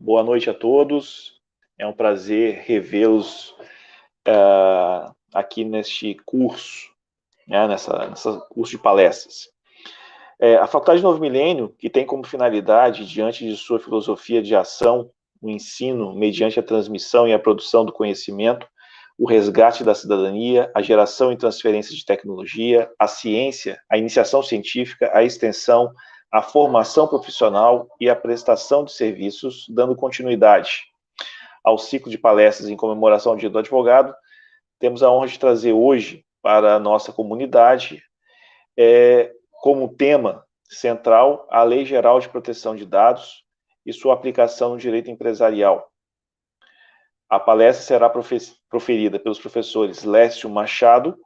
Boa noite a todos. É um prazer revê-los aqui neste curso, né, nessa curso de palestras. A Faculdade Novo Milênio, que tem como finalidade, diante de sua filosofia de ação, o ensino mediante a transmissão e a produção do conhecimento, o resgate da cidadania, a geração e transferência de tecnologia, a ciência, a iniciação científica, a extensão, a formação profissional e a prestação de serviços, dando continuidade ao ciclo de palestras em comemoração ao Dia do Advogado, temos a honra de trazer hoje para a nossa comunidade, como tema central, a Lei Geral de Proteção de Dados e sua aplicação no direito empresarial. A palestra será proferida pelos professores Lécio Machado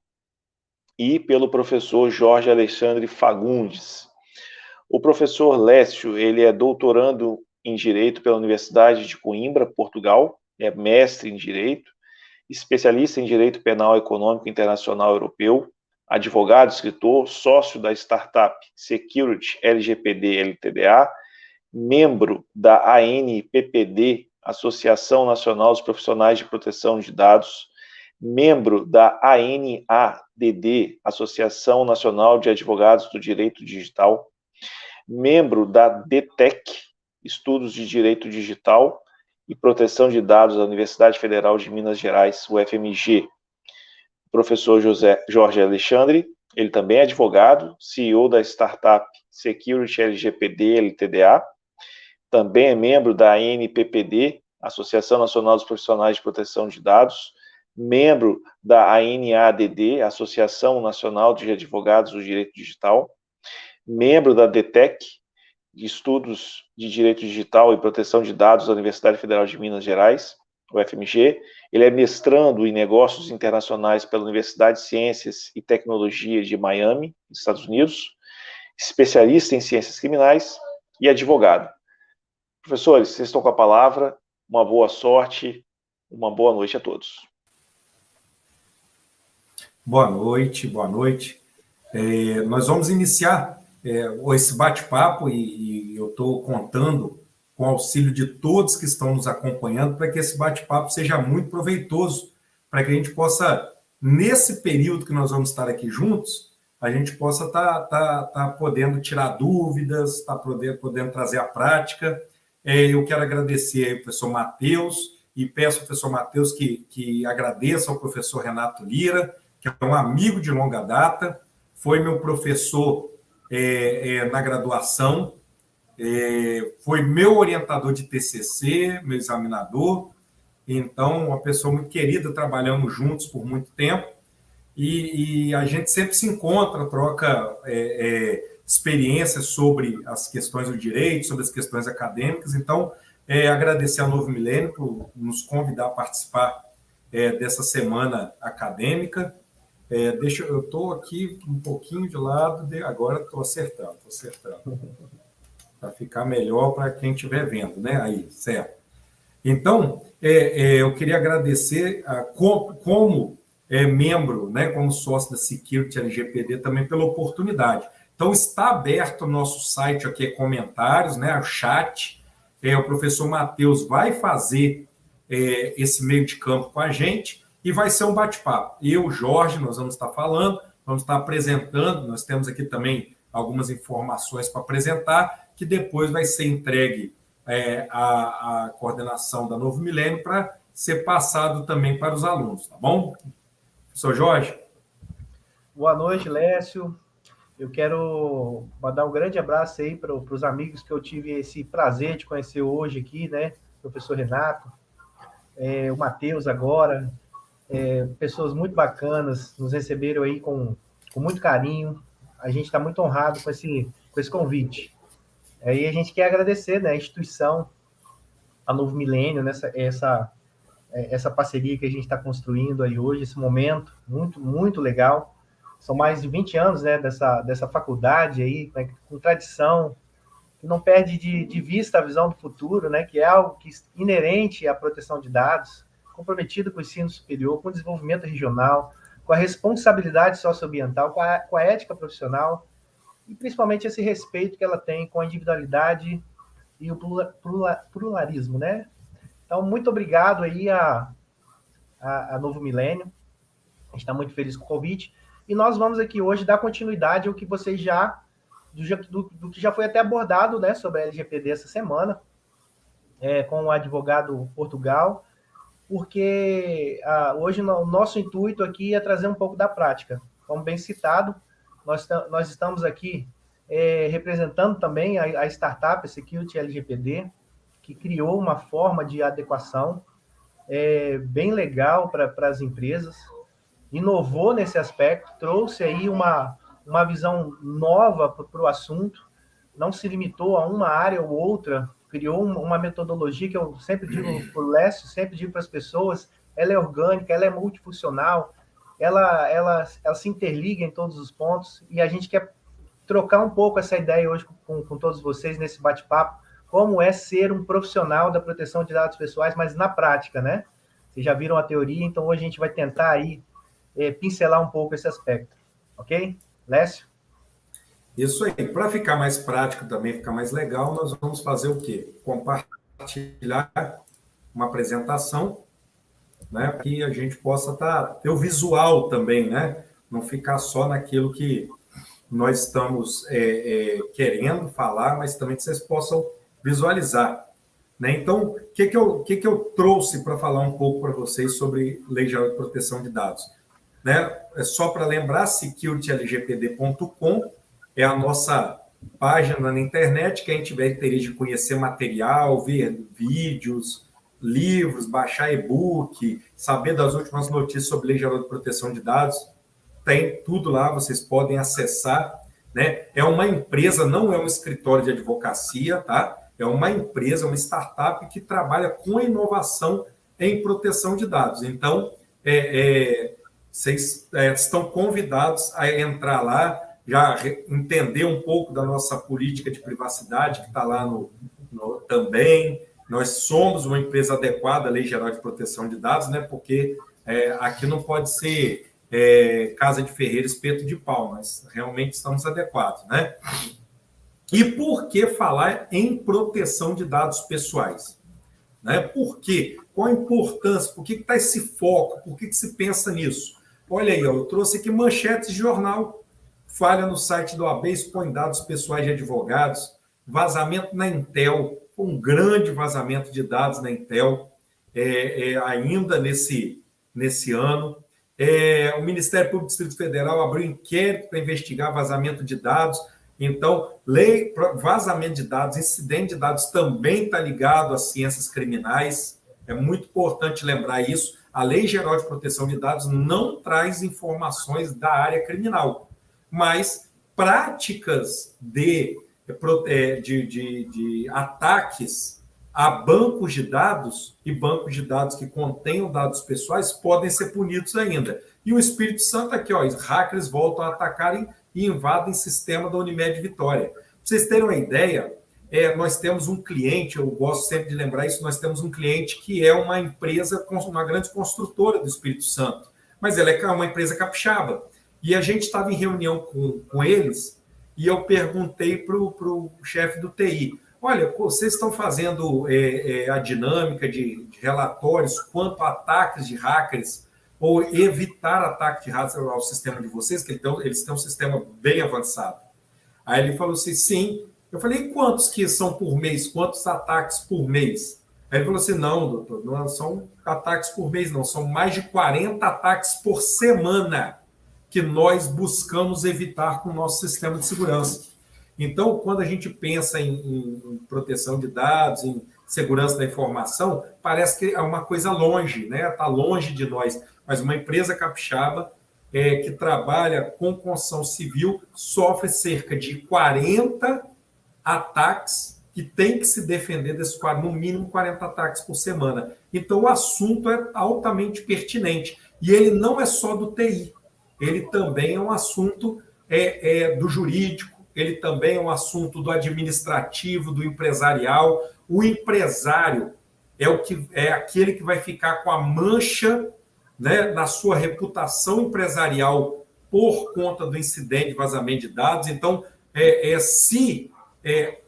e pelo professor Jorge Alexandre Fagundes. O professor Lécio, ele é doutorando em Direito pela Universidade de Coimbra, Portugal, é mestre em Direito, especialista em Direito Penal Econômico Internacional Europeu, advogado, escritor, sócio da startup Security LGPD LTDA, membro da ANPPD, Associação Nacional dos Profissionais de Proteção de Dados, membro da ANADD, Associação Nacional de Advogados do Direito Digital, membro da DTEC, Estudos de Direito Digital e Proteção de Dados da Universidade Federal de Minas Gerais, UFMG. Professor Jorge Alexandre, ele também é advogado, CEO da startup Security LGPD LTDA, também é membro da ANPPD, Associação Nacional dos Profissionais de Proteção de Dados, membro da ANADD, Associação Nacional de Advogados do Direito Digital, membro da DTEC, de Estudos de Direito Digital e Proteção de Dados da Universidade Federal de Minas Gerais, UFMG. Ele é mestrando em Negócios Internacionais pela Universidade de Ciências e Tecnologia de Miami, Estados Unidos, especialista em Ciências Criminais e advogado. Professores, vocês estão com a palavra. Uma boa sorte, uma boa noite a todos. Boa noite, boa noite. Nós vamos iniciar esse bate-papo e eu estou contando com o auxílio de todos que estão nos acompanhando para que esse bate-papo seja muito proveitoso, para que a gente possa, nesse período que nós vamos estar aqui juntos, a gente possa estar podendo tirar dúvidas, estar podendo trazer a prática. Eu quero agradecer ao professor Matheus e peço ao professor Matheus que agradeça ao professor Renato Lira, que é um amigo de longa data, foi meu professor na graduação, foi meu orientador de TCC, meu examinador, então uma pessoa muito querida, trabalhamos juntos por muito tempo, e a gente sempre se encontra, troca experiências sobre as questões do direito, sobre as questões acadêmicas. Então, agradecer ao Novo Milênio por nos convidar a participar dessa semana acadêmica. Eu estou aqui um pouquinho de lado, agora estou acertando, para ficar melhor para quem estiver vendo, né? Aí, certo. Então, eu queria agradecer como membro, né, como sócio da Security LGPD, também pela oportunidade. Então, está aberto o nosso site aqui, comentários, né, o chat. O professor Matheus vai fazer esse meio de campo com a gente e vai ser um bate-papo. Eu, Jorge, nós vamos estar falando, vamos estar apresentando, nós temos aqui também algumas informações para apresentar, que depois vai ser entregue a coordenação da Novo Milênio para ser passado também para os alunos, tá bom? Professor Jorge? Boa noite, Lécio. Eu quero mandar um grande abraço aí para os amigos que eu tive esse prazer de conhecer hoje aqui, né? O professor Renato, o Matheus agora, pessoas muito bacanas, nos receberam aí com muito carinho. A gente está muito honrado com esse convite. E a gente quer agradecer, né, a instituição, a Novo Milênio, essa parceria que a gente está construindo aí hoje, esse momento muito, muito legal. São mais de 20 anos, né, dessa faculdade aí, né, com tradição, que não perde de vista a visão do futuro, né, que é algo que inerente à proteção de dados, comprometido com o ensino superior, com o desenvolvimento regional, com a responsabilidade socioambiental, com a ética profissional, e principalmente esse respeito que ela tem com a individualidade e o pluralismo, né? Então, muito obrigado aí a Novo Milênio. A gente está muito feliz com o convite. E nós vamos aqui hoje dar continuidade ao que vocês do que já foi até abordado, né, sobre a LGPD essa semana, com o advogado Portugal, porque hoje o nosso intuito aqui é trazer um pouco da prática. Como bem citado, nós estamos aqui representando também a startup Security LGPD, que criou uma forma de adequação bem legal para as empresas, inovou nesse aspecto, trouxe aí uma visão nova para o assunto, não se limitou a uma área ou outra, criou uma metodologia que eu sempre digo para o Lécio, sempre digo para as pessoas, ela é orgânica, ela é multifuncional, ela se interliga em todos os pontos, e a gente quer trocar um pouco essa ideia hoje com todos vocês nesse bate-papo, como é ser um profissional da proteção de dados pessoais, mas na prática, né? Vocês já viram a teoria, então hoje a gente vai tentar aí pincelar um pouco esse aspecto. Ok? Lécio? Isso aí. Para ficar mais prático também, ficar mais legal, nós vamos fazer o quê? Compartilhar uma apresentação, né? Para que a gente possa ter o visual também, né? Não ficar só naquilo que nós estamos querendo falar, mas também que vocês possam visualizar. Né? Então, o que eu trouxe para falar um pouco para vocês sobre Lei Geral de Proteção de Dados? Né? É só para lembrar, securitylgpd.com é a nossa página na internet, que a gente vai ter de conhecer material, ver vídeos, livros, baixar e-book, saber das últimas notícias sobre Lei Geral de Proteção de Dados. Tem tudo lá, vocês podem acessar. Né? É uma empresa, não é um escritório de advocacia, tá? É uma empresa, uma startup que trabalha com inovação em proteção de dados. Então, vocês estão convidados a entrar lá, já entender um pouco da nossa política de privacidade, que está lá também. Nós somos uma empresa adequada à Lei Geral de Proteção de Dados, né? Porque aqui não pode ser casa de ferreiro, espeto de pau, mas realmente estamos adequados, né? E por que falar em proteção de dados pessoais? Né? Por quê? Qual a importância? Por que está esse foco? Por que se pensa nisso? Olha aí, eu trouxe aqui manchetes de jornal. Falha no site do AB, expõe dados pessoais de advogados. Vazamento na Intel. Um grande vazamento de dados na Intel, ainda nesse ano. O Ministério Público do Distrito Federal abriu inquérito para investigar vazamento de dados. Então, lei vazamento de dados, incidente de dados também está ligado às ciências criminais. É muito importante lembrar isso. A Lei Geral de Proteção de Dados não traz informações da área criminal, mas práticas de ataques a bancos de dados e bancos de dados que contenham dados pessoais podem ser punidos ainda. E o Espírito Santo aqui, ó, os hackers voltam a atacarem e invadem o sistema da Unimed Vitória. Para vocês terem uma ideia, nós temos um cliente, eu gosto sempre de lembrar isso, nós temos um cliente que é uma empresa, uma grande construtora do Espírito Santo, mas ela é uma empresa capixaba. E a gente estava em reunião com eles e eu perguntei para o chefe do TI, olha, vocês estão fazendo a dinâmica de relatórios quanto a ataques de hackers ou evitar ataque de hackers ao sistema de vocês, que eles têm um sistema bem avançado. Aí ele falou assim, sim. Eu falei, e quantos que são por mês? Quantos ataques por mês? Aí ele falou assim, não, doutor, não são ataques por mês, não. São mais de 40 ataques por semana que nós buscamos evitar com o nosso sistema de segurança. Então, quando a gente pensa em proteção de dados, em segurança da informação, parece que é uma coisa longe, né? Está longe de nós. Mas uma empresa capixaba que trabalha com construção civil sofre cerca de 40 ataques e tem que se defender desses no mínimo 40 ataques por semana. Então, o assunto é altamente pertinente. E ele não é só do TI, ele também é um assunto do jurídico, ele também é um assunto do administrativo, do empresarial. O empresário é aquele que vai ficar com a mancha, né, na sua reputação empresarial por conta do incidente de vazamento de dados. Então, se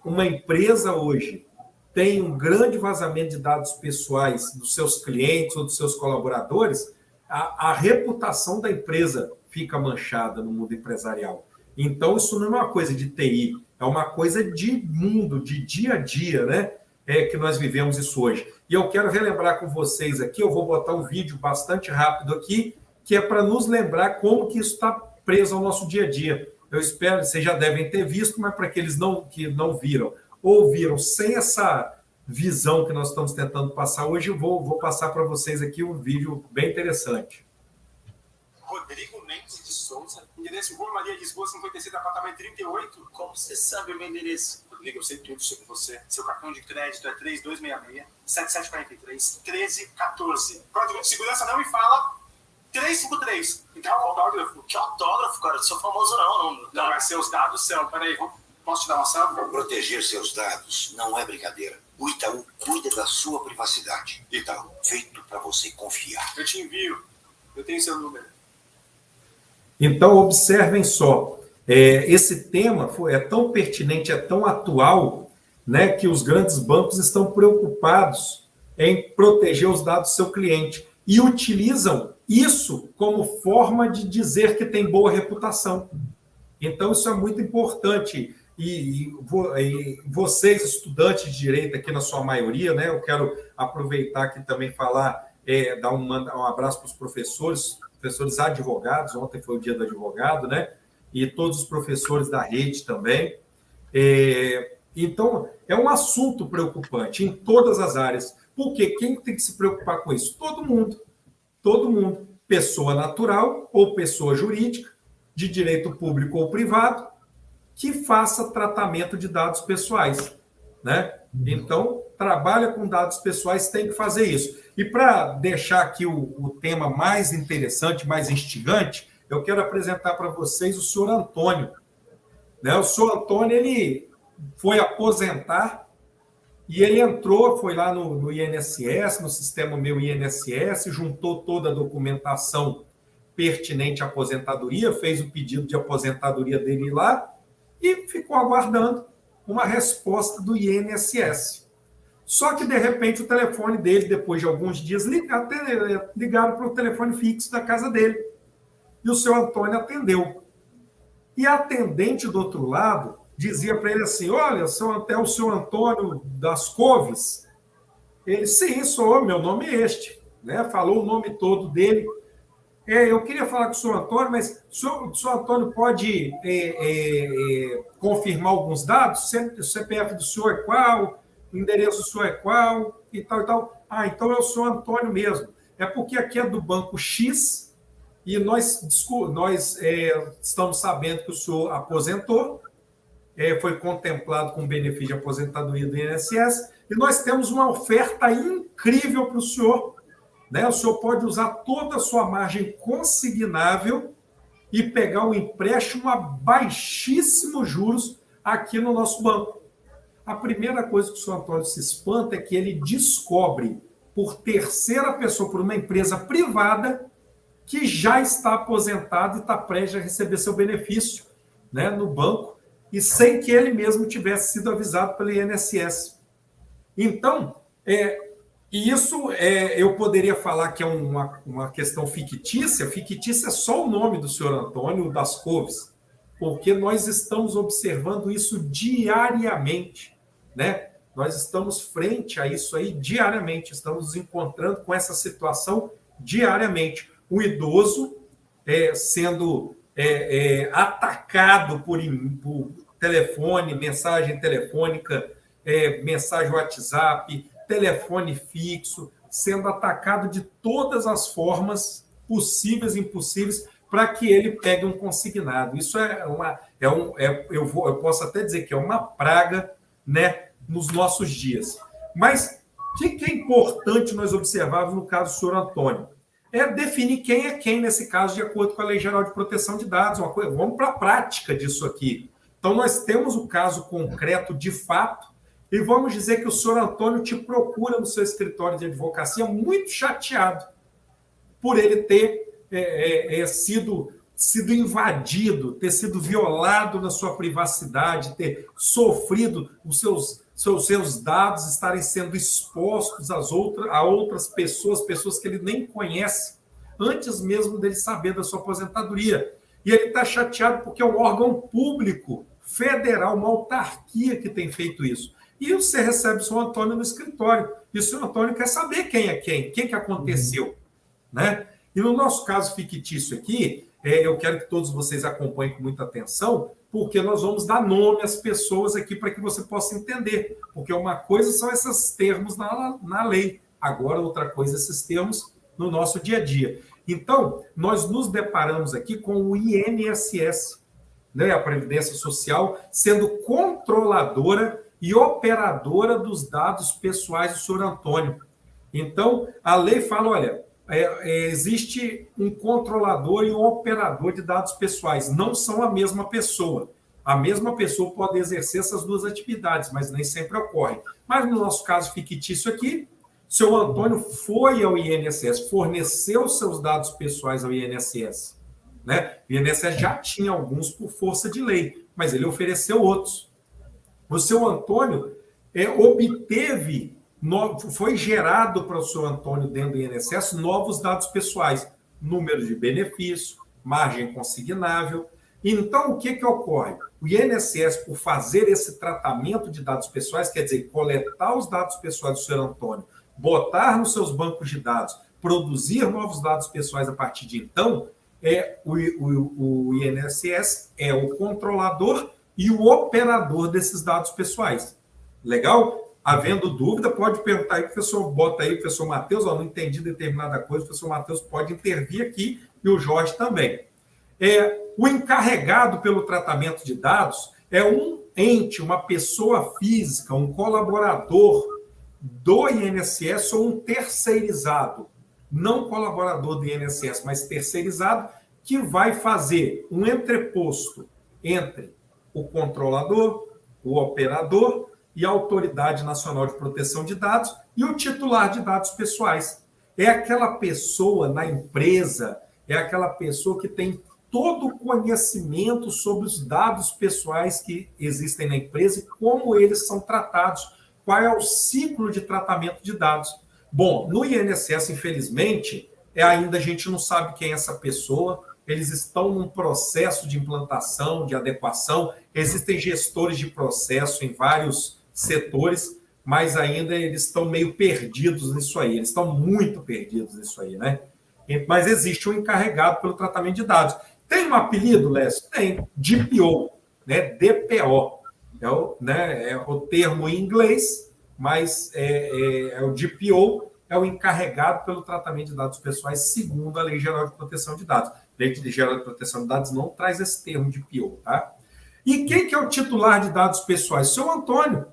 uma empresa hoje tem um grande vazamento de dados pessoais dos seus clientes ou dos seus colaboradores, a reputação da empresa fica manchada no mundo empresarial. Então, isso não é uma coisa de TI, é uma coisa de mundo, de dia a dia, né? Que nós vivemos isso hoje. E eu quero relembrar com vocês aqui, eu vou botar um vídeo bastante rápido aqui, que é para nos lembrar como que isso está preso ao nosso dia a dia. Eu espero, vocês já devem ter visto, mas para aqueles que não viram, ou viram sem essa visão que nós estamos tentando passar hoje, eu vou passar para vocês aqui um vídeo bem interessante. Rodrigo Mendes de Souza, endereço Rua Maria Lisboa, 56, apartamento 38. Como você sabe o meu endereço? Rodrigo, eu sei tudo sobre você. Seu cartão de crédito é 3266-7743, 1314. Código de segurança não me fala 353. Então, autógrafo. Que autógrafo, cara? Eu sou famoso não, mas seus dados são. Peraí, posso te dar uma salva? Proteger seus dados não é brincadeira. O Itaú cuida da sua privacidade. Itaú, feito para você confiar. Eu te envio. Eu tenho seu número. Então, observem só, esse tema é tão pertinente, é tão atual, né, que os grandes bancos estão preocupados em proteger os dados do seu cliente e utilizam isso como forma de dizer que tem boa reputação. Então, isso é muito importante. E vocês, estudantes de direito aqui na sua maioria, né, eu quero aproveitar aqui também falar, dar um abraço para os professores advogados, ontem foi o dia do advogado, né? E todos os professores da rede também. Então, é um assunto preocupante em todas as áreas. Porque quem tem que se preocupar com isso? Todo mundo. Todo mundo. Pessoa natural ou pessoa jurídica, de direito público ou privado, que faça tratamento de dados pessoais, né? Então, trabalha com dados pessoais, tem que fazer isso. E para deixar aqui o tema mais interessante, mais instigante, eu quero apresentar para vocês o senhor Antônio. Né? O senhor Antônio, ele foi aposentar e ele foi lá no INSS, no sistema Meu INSS, juntou toda a documentação pertinente à aposentadoria, fez o pedido de aposentadoria dele lá e ficou aguardando uma resposta do INSS. Só que, de repente, o telefone dele, depois de alguns dias, ligaram para o telefone fixo da casa dele. E o seu Antônio atendeu. E a atendente do outro lado dizia para ele assim, olha, é o seu Antônio das Coves? Ele, sim, sou, meu nome é este. Né? Falou o nome todo dele. Eu queria falar com o senhor Antônio, mas o senhor Antônio pode confirmar alguns dados? O CPF do senhor é qual? O endereço do senhor é qual? E tal, e tal. Ah, então é o senhor Antônio mesmo. É porque aqui é do Banco X e nós estamos sabendo que o senhor aposentou, foi contemplado com benefício de aposentadoria do INSS e nós temos uma oferta incrível para o senhor. Né? O senhor pode usar toda a sua margem consignável e pegar um empréstimo a baixíssimos juros aqui no nosso banco. A primeira coisa que o senhor Antônio se espanta é que ele descobre, por terceira pessoa, por uma empresa privada, que já está aposentado e está prestes a receber seu benefício, né, no banco, e sem que ele mesmo tivesse sido avisado pelo INSS. Então, isso eu poderia falar que é uma questão fictícia. Fictícia é só o nome do senhor Antônio das Coves, porque nós estamos observando isso diariamente, né? Nós estamos frente a isso aí diariamente, estamos nos encontrando com essa situação diariamente. O idoso sendo atacado por telefone, mensagem telefônica, mensagem WhatsApp, telefone fixo, sendo atacado de todas as formas possíveis e impossíveis para que ele pegue um consignado. Isso eu posso até dizer que é uma praga, né, nos nossos dias. Mas o que é importante nós observarmos no caso do senhor Antônio? É definir quem é quem nesse caso, de acordo com a Lei Geral de Proteção de Dados. Vamos para a prática disso aqui. Então, nós temos o caso concreto de fato, e vamos dizer que o senhor Antônio te procura no seu escritório de advocacia muito chateado por ele ter sido invadido, ter sido violado na sua privacidade, ter sofrido os seus seus dados estarem sendo expostos a outras pessoas que ele nem conhece, antes mesmo dele saber da sua aposentadoria. E ele está chateado porque é um órgão público, federal, uma autarquia que tem feito isso. E você recebe o seu Antônio no escritório, e o seu Antônio quer saber quem é quem, o que aconteceu. Né? E no nosso caso fictício aqui, eu quero que todos vocês acompanhem com muita atenção, porque nós vamos dar nome às pessoas aqui para que você possa entender. Porque uma coisa são esses termos na lei, agora outra coisa esses termos no nosso dia a dia. Então, nós nos deparamos aqui com o INSS, né, a Previdência Social, sendo controladora e operadora dos dados pessoais do senhor Antônio. Então, a lei fala, olha, existe um controlador e um operador de dados pessoais, não são a mesma pessoa. A mesma pessoa pode exercer essas duas atividades, mas nem sempre ocorre. Mas no nosso caso fictício aqui, seu Antônio foi ao INSS, forneceu seus dados pessoais ao INSS. Né? O INSS já tinha alguns por força de lei, mas ele ofereceu outros. O seu Antônio obteve, foi gerado para o seu Antônio dentro do INSS novos dados pessoais, número de benefício, margem consignável. Então, o que ocorre? O INSS, por fazer esse tratamento de dados pessoais, quer dizer, coletar os dados pessoais do senhor Antônio, botar nos seus bancos de dados, produzir novos dados pessoais a partir de então, o INSS é o controlador e o operador desses dados pessoais. Legal? Havendo dúvida, pode perguntar aí, professor, bota aí, professor Matheus, não entendi determinada coisa, o professor Matheus pode intervir aqui e o Jorge também. O encarregado pelo tratamento de dados é um ente, uma pessoa física, um colaborador do INSS ou um terceirizado, não colaborador do INSS, mas terceirizado, que vai fazer um entreposto entre o controlador, o operador e a Autoridade Nacional de Proteção de Dados e o titular de dados pessoais. É aquela pessoa na empresa, é aquela pessoa que tem todo o conhecimento sobre os dados pessoais que existem na empresa e como eles são tratados, qual é o ciclo de tratamento de dados. Bom, no INSS, infelizmente, ainda a gente não sabe quem é essa pessoa, eles estão num processo de implantação, de adequação, existem gestores de processo em vários setores, mas ainda eles estão meio perdidos nisso aí, eles estão muito perdidos nisso aí, né? Mas existe um encarregado pelo tratamento de dados. Tem um apelido, Lécio? Tem, DPO, né? DPO. É o termo em inglês, mas o DPO é o encarregado pelo tratamento de dados pessoais, segundo a Lei Geral de Proteção de Dados. A Lei Geral de Proteção de Dados não traz esse termo DPO, tá? E quem que é o titular de dados pessoais? Seu Antônio.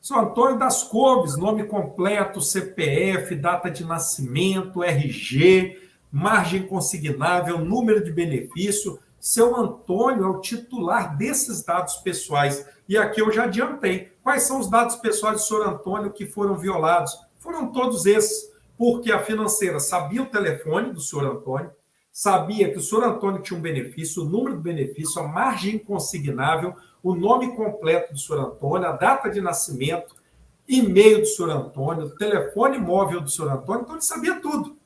Seu Antônio das Couves, nome completo, CPF, data de nascimento, RG, margem consignável, número de benefício. Seu Antônio é o titular desses dados pessoais. E aqui eu já adiantei. Quais são os dados pessoais do senhor Antônio que foram violados? Foram todos esses, porque a financeira sabia o telefone do senhor Antônio, sabia que o senhor Antônio tinha um benefício, o número do benefício, a margem consignável, o nome completo do senhor Antônio, a data de nascimento, e-mail do senhor Antônio, telefone móvel do senhor Antônio, então ele sabia tudo.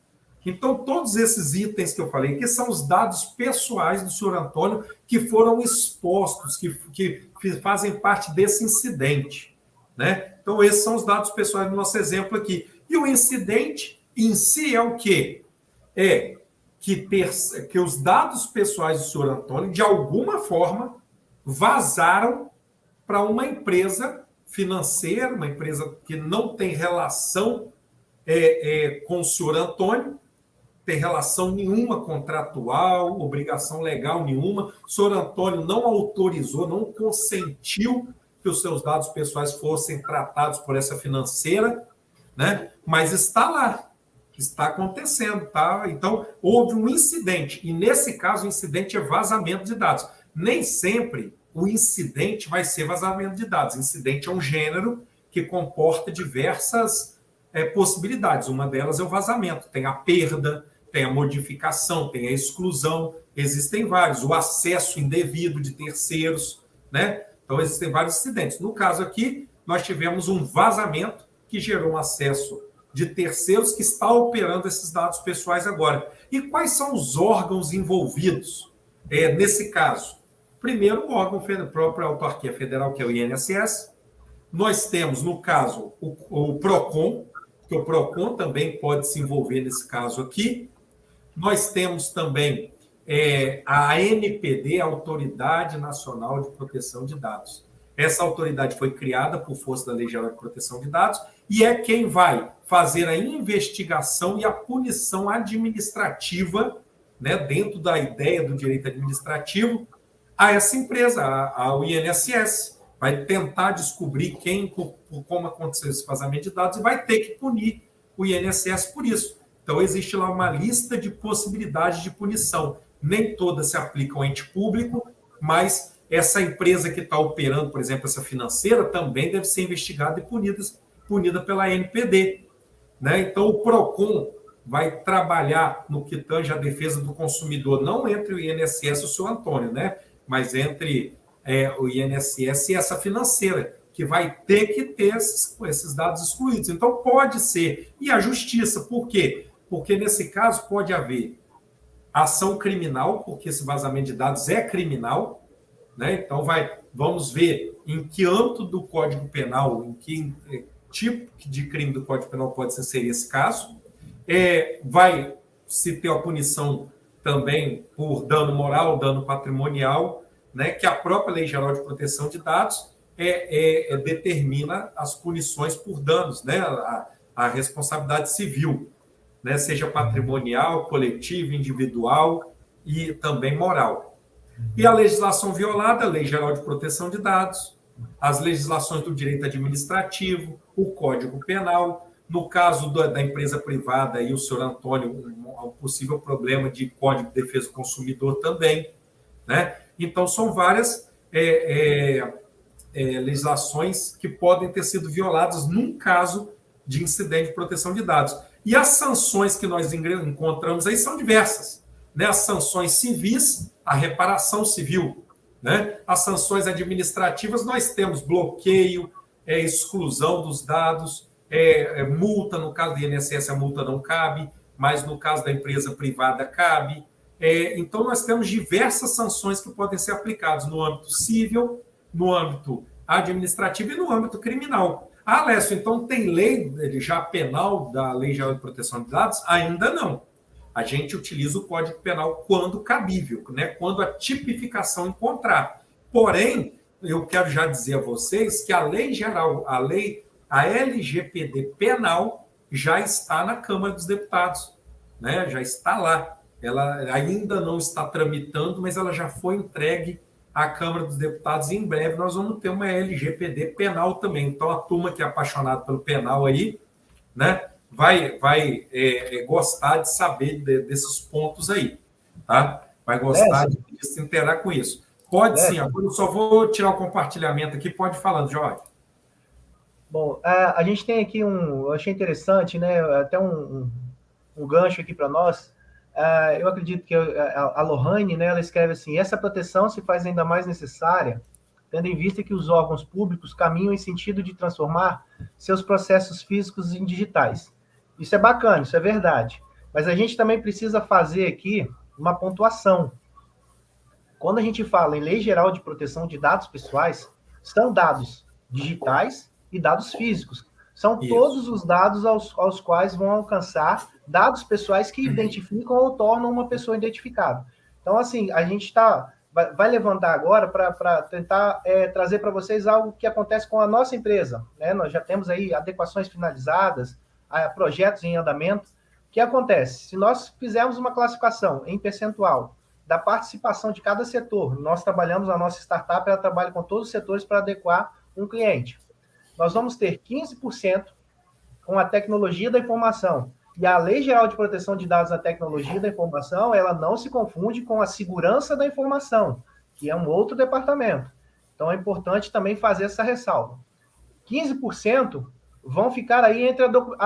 Então, todos esses itens que eu falei aqui são os dados pessoais do senhor Antônio que foram expostos, que fazem parte desse incidente, né? Então, esses são os dados pessoais do nosso exemplo aqui. E o incidente em si é o quê? É que os dados pessoais do senhor Antônio, de alguma forma, vazaram para uma empresa financeira, uma empresa que não tem relação com o senhor Antônio, tem relação nenhuma contratual, obrigação legal nenhuma. O senhor Antônio não autorizou, não consentiu que os seus dados pessoais fossem tratados por essa financeira, né? Mas está lá, está acontecendo, tá? Então, houve um incidente, e nesse caso o incidente é vazamento de dados. Nem sempre o incidente vai ser vazamento de dados. Incidente é um gênero que comporta diversas possibilidades. Uma delas é o vazamento, tem a perda, tem a modificação, tem a exclusão, existem vários, o acesso indevido de terceiros, né? Então, existem vários incidentes. No caso aqui, nós tivemos um vazamento que gerou um acesso de terceiros que está operando esses dados pessoais agora. E quais são os órgãos envolvidos nesse caso? Primeiro, o órgão próprio autarquia federal, que é o INSS. Nós temos, no caso, o PROCON, que o PROCON também pode se envolver nesse caso aqui. Nós temos também a ANPD, Autoridade Nacional de Proteção de Dados. Essa autoridade foi criada por força da Lei Geral de Proteção de Dados e é quem vai fazer a investigação e a punição administrativa, né, dentro da ideia do direito administrativo, a essa empresa, ao INSS. Vai tentar descobrir como aconteceu esse vazamento de dados e vai ter que punir o INSS por isso. Então, existe lá uma lista de possibilidades de punição. Nem todas se aplicam ao ente público, mas essa empresa que está operando, por exemplo, essa financeira, também deve ser investigada e punida pela ANPD. Né? Então, o PROCON vai trabalhar no que tange a defesa do consumidor, não entre o INSS e o seu Antônio, né? Mas entre o INSS e essa financeira, que vai ter que ter esses dados excluídos. Então, pode ser. E a justiça, por quê? Porque, nesse caso, pode haver ação criminal, porque esse vazamento de dados é criminal, né? Então, vamos ver em que âmbito do Código Penal, em que tipo de crime do Código Penal pode se inserir esse caso. Vai se ter a punição também por dano moral, dano patrimonial, né? Que a própria Lei Geral de Proteção de Dados determina as punições por danos, né? A responsabilidade civil, né? Seja patrimonial, coletiva, individual e também moral. E a legislação violada, a Lei Geral de Proteção de Dados, as legislações do direito administrativo, o Código Penal. No caso da empresa privada, e o senhor Antônio, um possível problema de Código de Defesa do Consumidor também. Né? Então, são várias legislações que podem ter sido violadas num caso de incidente de proteção de dados. E as sanções que nós encontramos aí são diversas. Né? As sanções civis, a reparação civil. Né? As sanções administrativas, nós temos bloqueio, exclusão dos dados, multa. No caso do INSS, a multa não cabe, mas no caso da empresa privada cabe. Então, nós temos diversas sanções que podem ser aplicadas no âmbito civil, no âmbito administrativo e no âmbito criminal. Lécio, então tem lei já penal da Lei Geral de Proteção de Dados? Ainda não. A gente utiliza o Código Penal quando cabível, né? Quando a tipificação encontrar. Porém, eu quero já dizer a vocês que a lei geral, a LGPD penal, já está na Câmara dos Deputados, né? Já está lá. Ela ainda não está tramitando, mas ela já foi entregue à Câmara dos Deputados e em breve nós vamos ter uma LGPD penal também. Então, a turma que é apaixonada pelo penal aí, né? Vai gostar de saber desses pontos aí, tá? Vai gostar de se inteirar com isso. Pode sim, agora eu só vou tirar o compartilhamento aqui, pode ir falando, Jorge. Bom, a gente tem aqui eu achei interessante, né? Até um gancho aqui para nós. Eu acredito que a Lohane, né, ela escreve assim: essa proteção se faz ainda mais necessária, tendo em vista que os órgãos públicos caminham em sentido de transformar seus processos físicos em digitais. Isso é bacana, isso é verdade. Mas a gente também precisa fazer aqui uma pontuação. Quando a gente fala em Lei Geral de Proteção de Dados Pessoais, são dados digitais e dados físicos. São todos os dados aos quais vão alcançar dados pessoais que identificam ou tornam uma pessoa identificada. Então, assim, a gente vai levantar agora para tentar trazer para vocês algo que acontece com a nossa empresa. Né? Nós já temos aí adequações finalizadas, projetos em andamento. O que acontece? Se nós fizermos uma classificação em percentual da participação de cada setor, nós trabalhamos, a nossa startup, ela trabalha com todos os setores para adequar um cliente. Nós vamos ter 15% com a tecnologia da informação. E a Lei Geral de Proteção de Dados na Tecnologia da Informação, ela não se confunde com a segurança da informação, que é um outro departamento. Então, é importante também fazer essa ressalva. 15% vão ficar aí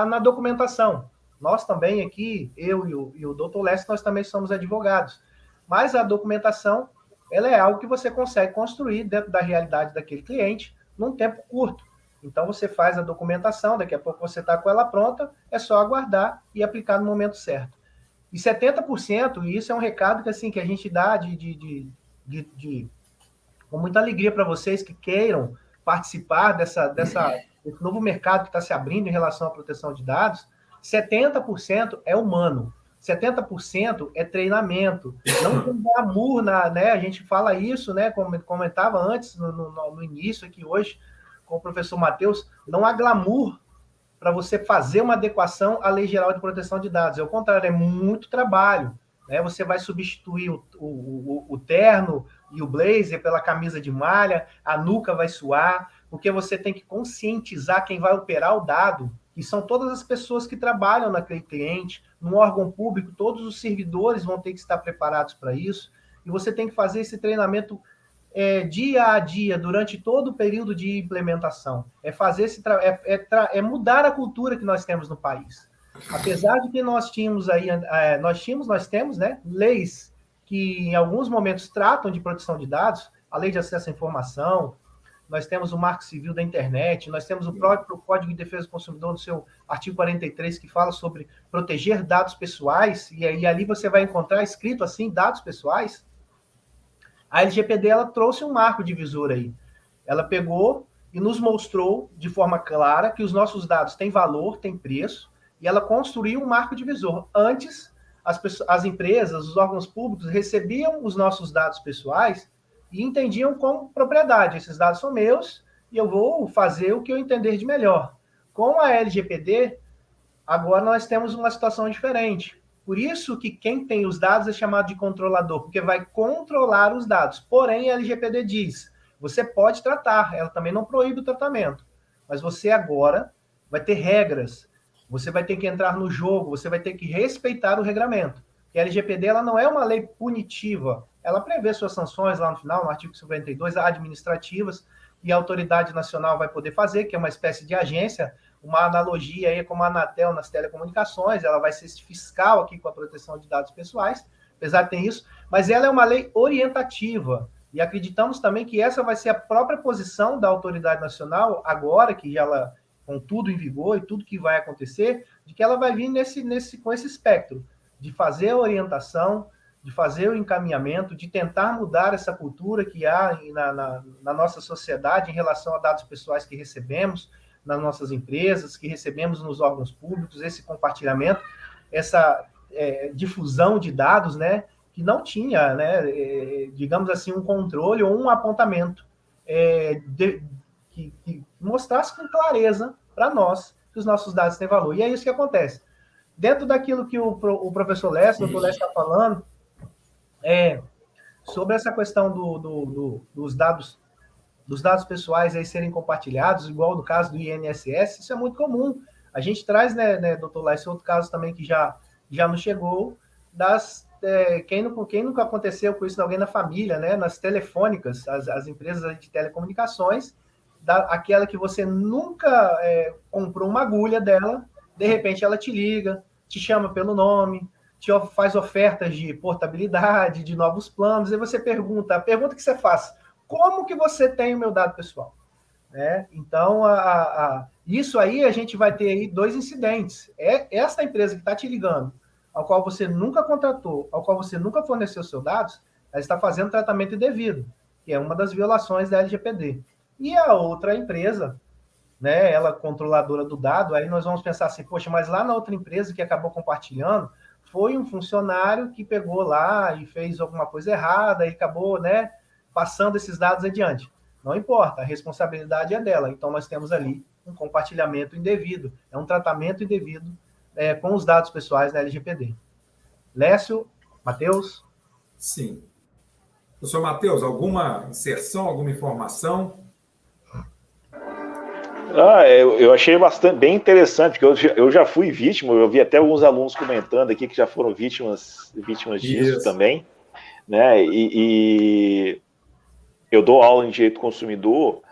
na documentação. Nós também aqui, eu e o Dr. Lécio, nós também somos advogados. Mas a documentação, ela é algo que você consegue construir dentro da realidade daquele cliente num tempo curto. Então, você faz a documentação, daqui a pouco você está com ela pronta, é só aguardar e aplicar no momento certo. E 70%, e isso é um recado que, assim, que a gente dá com muita alegria para vocês que queiram participar desse novo mercado que está se abrindo em relação à proteção de dados, 70% é humano, 70% é treinamento. Não tem glamour, né? A gente fala isso, né? Como comentava antes, no início aqui hoje, com o professor Matheus, não há glamour para você fazer uma adequação à Lei Geral de Proteção de Dados. Ao contrário, é muito trabalho. Né? Você vai substituir o terno e o blazer pela camisa de malha, a nuca vai suar, porque você tem que conscientizar quem vai operar o dado, que são todas as pessoas que trabalham naquele cliente, no órgão público, todos os servidores vão ter que estar preparados para isso, e você tem que fazer esse treinamento dia a dia, durante todo o período de implementação. É fazer é mudar a cultura que nós temos no país. Apesar de que nós temos aí, nós temos, né, leis que em alguns momentos tratam de proteção de dados, a Lei de Acesso à Informação, nós temos o Marco Civil da Internet, nós temos o próprio Código de Defesa do Consumidor no seu artigo 43, que fala sobre proteger dados pessoais, e aí ali você vai encontrar escrito assim, dados pessoais. A LGPD, ela trouxe um marco divisor aí. Ela pegou e nos mostrou de forma clara que os nossos dados têm valor, têm preço, e ela construiu um marco divisor. Antes, as empresas, os órgãos públicos recebiam os nossos dados pessoais e entendiam como propriedade. Esses dados são meus e eu vou fazer o que eu entender de melhor. Com a LGPD, agora nós temos uma situação diferente. Por isso que quem tem os dados é chamado de controlador, porque vai controlar os dados. Porém, a LGPD diz, você pode tratar, ela também não proíbe o tratamento, mas você agora vai ter regras, você vai ter que entrar no jogo, você vai ter que respeitar o regramento. E a LGPD, ela não é uma lei punitiva, ela prevê suas sanções lá no final, no artigo 52, administrativas, e a autoridade nacional vai poder fazer, que é uma espécie de agência, uma analogia aí como a Anatel nas telecomunicações, ela vai ser fiscal aqui com a proteção de dados pessoais, apesar de ter isso, mas ela é uma lei orientativa, e acreditamos também que essa vai ser a própria posição da autoridade nacional, agora que ela, com tudo em vigor e tudo que vai acontecer, de que ela vai vir com esse espectro, de fazer a orientação, de fazer o encaminhamento, de tentar mudar essa cultura que há na nossa sociedade em relação a dados pessoais que recebemos, nas nossas empresas, que recebemos nos órgãos públicos, esse compartilhamento, essa difusão de dados, né, que não tinha, né, digamos assim, um controle ou um apontamento que mostrasse com clareza para nós que os nossos dados têm valor. E é isso que acontece. Dentro daquilo que o professor Lécio, o doutor Lécio está falando, sobre essa questão dos dados pessoais aí serem compartilhados, igual no caso do INSS, isso é muito comum. A gente traz, né doutor Lécio, outro caso também que já nos chegou, quem nunca aconteceu com isso, alguém na família, né, nas telefônicas, as empresas de telecomunicações, aquela que você nunca comprou uma agulha dela, de repente ela te liga, te chama pelo nome, faz ofertas de portabilidade, de novos planos, e você pergunta, a pergunta que você faz, como que você tem o meu dado pessoal? Então, isso aí a gente vai ter aí 2 incidentes. Essa empresa que está te ligando, ao qual você nunca contratou, ao qual você nunca forneceu seus dados, ela está fazendo tratamento indevido, que é uma das violações da LGPD. E a outra empresa, né, ela controladora do dado, aí nós vamos pensar assim, poxa, mas lá na outra empresa que acabou compartilhando, foi um funcionário que pegou lá e fez alguma coisa errada e acabou, né, passando esses dados adiante. Não importa, a responsabilidade é dela. Então, nós temos ali um compartilhamento indevido, é um tratamento indevido com os dados pessoais da LGPD. Lécio, Matheus? Sim. Professor Matheus, alguma inserção, alguma informação? Eu achei bem interessante, porque eu já fui vítima, eu vi até alguns alunos comentando aqui que já foram vítimas disso também, né? E eu dou aula em direito consumidor,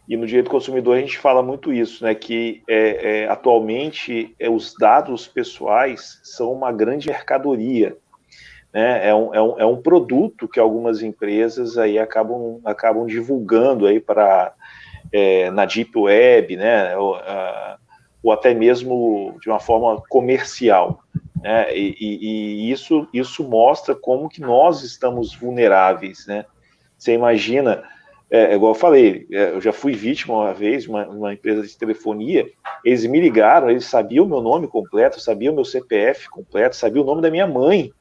e no direito consumidor a gente fala muito isso, né? Que atualmente os dados pessoais são uma grande mercadoria, né? É um produto que algumas empresas aí acabam divulgando aí para na Deep Web, né, ou até mesmo de uma forma comercial, né, e isso mostra como que nós estamos vulneráveis, né. Você imagina, igual eu falei, eu já fui vítima uma vez de uma empresa de telefonia, eles me ligaram, eles sabiam o meu nome completo, sabiam o meu CPF completo, sabiam o nome da minha mãe.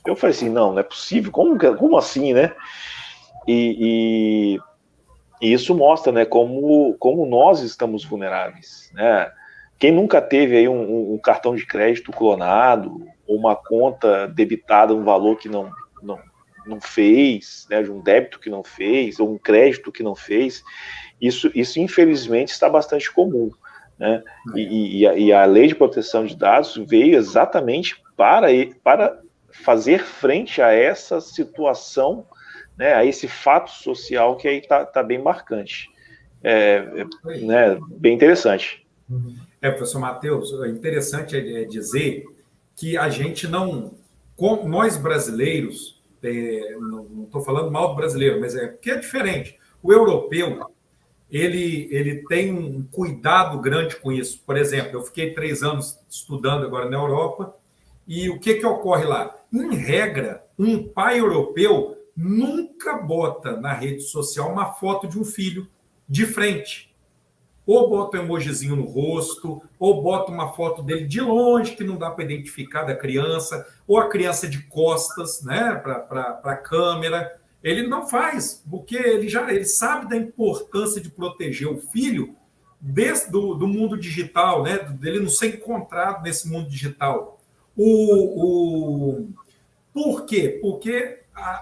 Eu falei assim, não é possível, como assim, né? E isso mostra, né, como nós estamos vulneráveis, né? Quem nunca teve aí um cartão de crédito clonado, ou uma conta debitada um valor que não fez, né, de um débito que não fez, ou um crédito que não fez, isso infelizmente está bastante comum, né? E a lei de proteção de dados veio exatamente para fazer frente a essa situação, né, a esse fato social que aí tá bem marcante, né, bem interessante. Professor Matheus, é interessante dizer que a gente não, nós brasileiros, não estou falando mal do brasileiro, mas porque é diferente. O europeu, ele tem um cuidado grande com isso. Por exemplo, eu fiquei 3 anos estudando agora na Europa, e o que ocorre lá? Em regra, um pai europeu nunca bota na rede social uma foto de um filho de frente. Ou bota um emojizinho no rosto, ou bota uma foto dele de longe, que não dá para identificar da criança, ou a criança de costas, né, para a câmera. Ele não faz, porque ele sabe da importância de proteger o filho do mundo digital, né, dele não ser encontrado nesse mundo digital. Por quê? Porque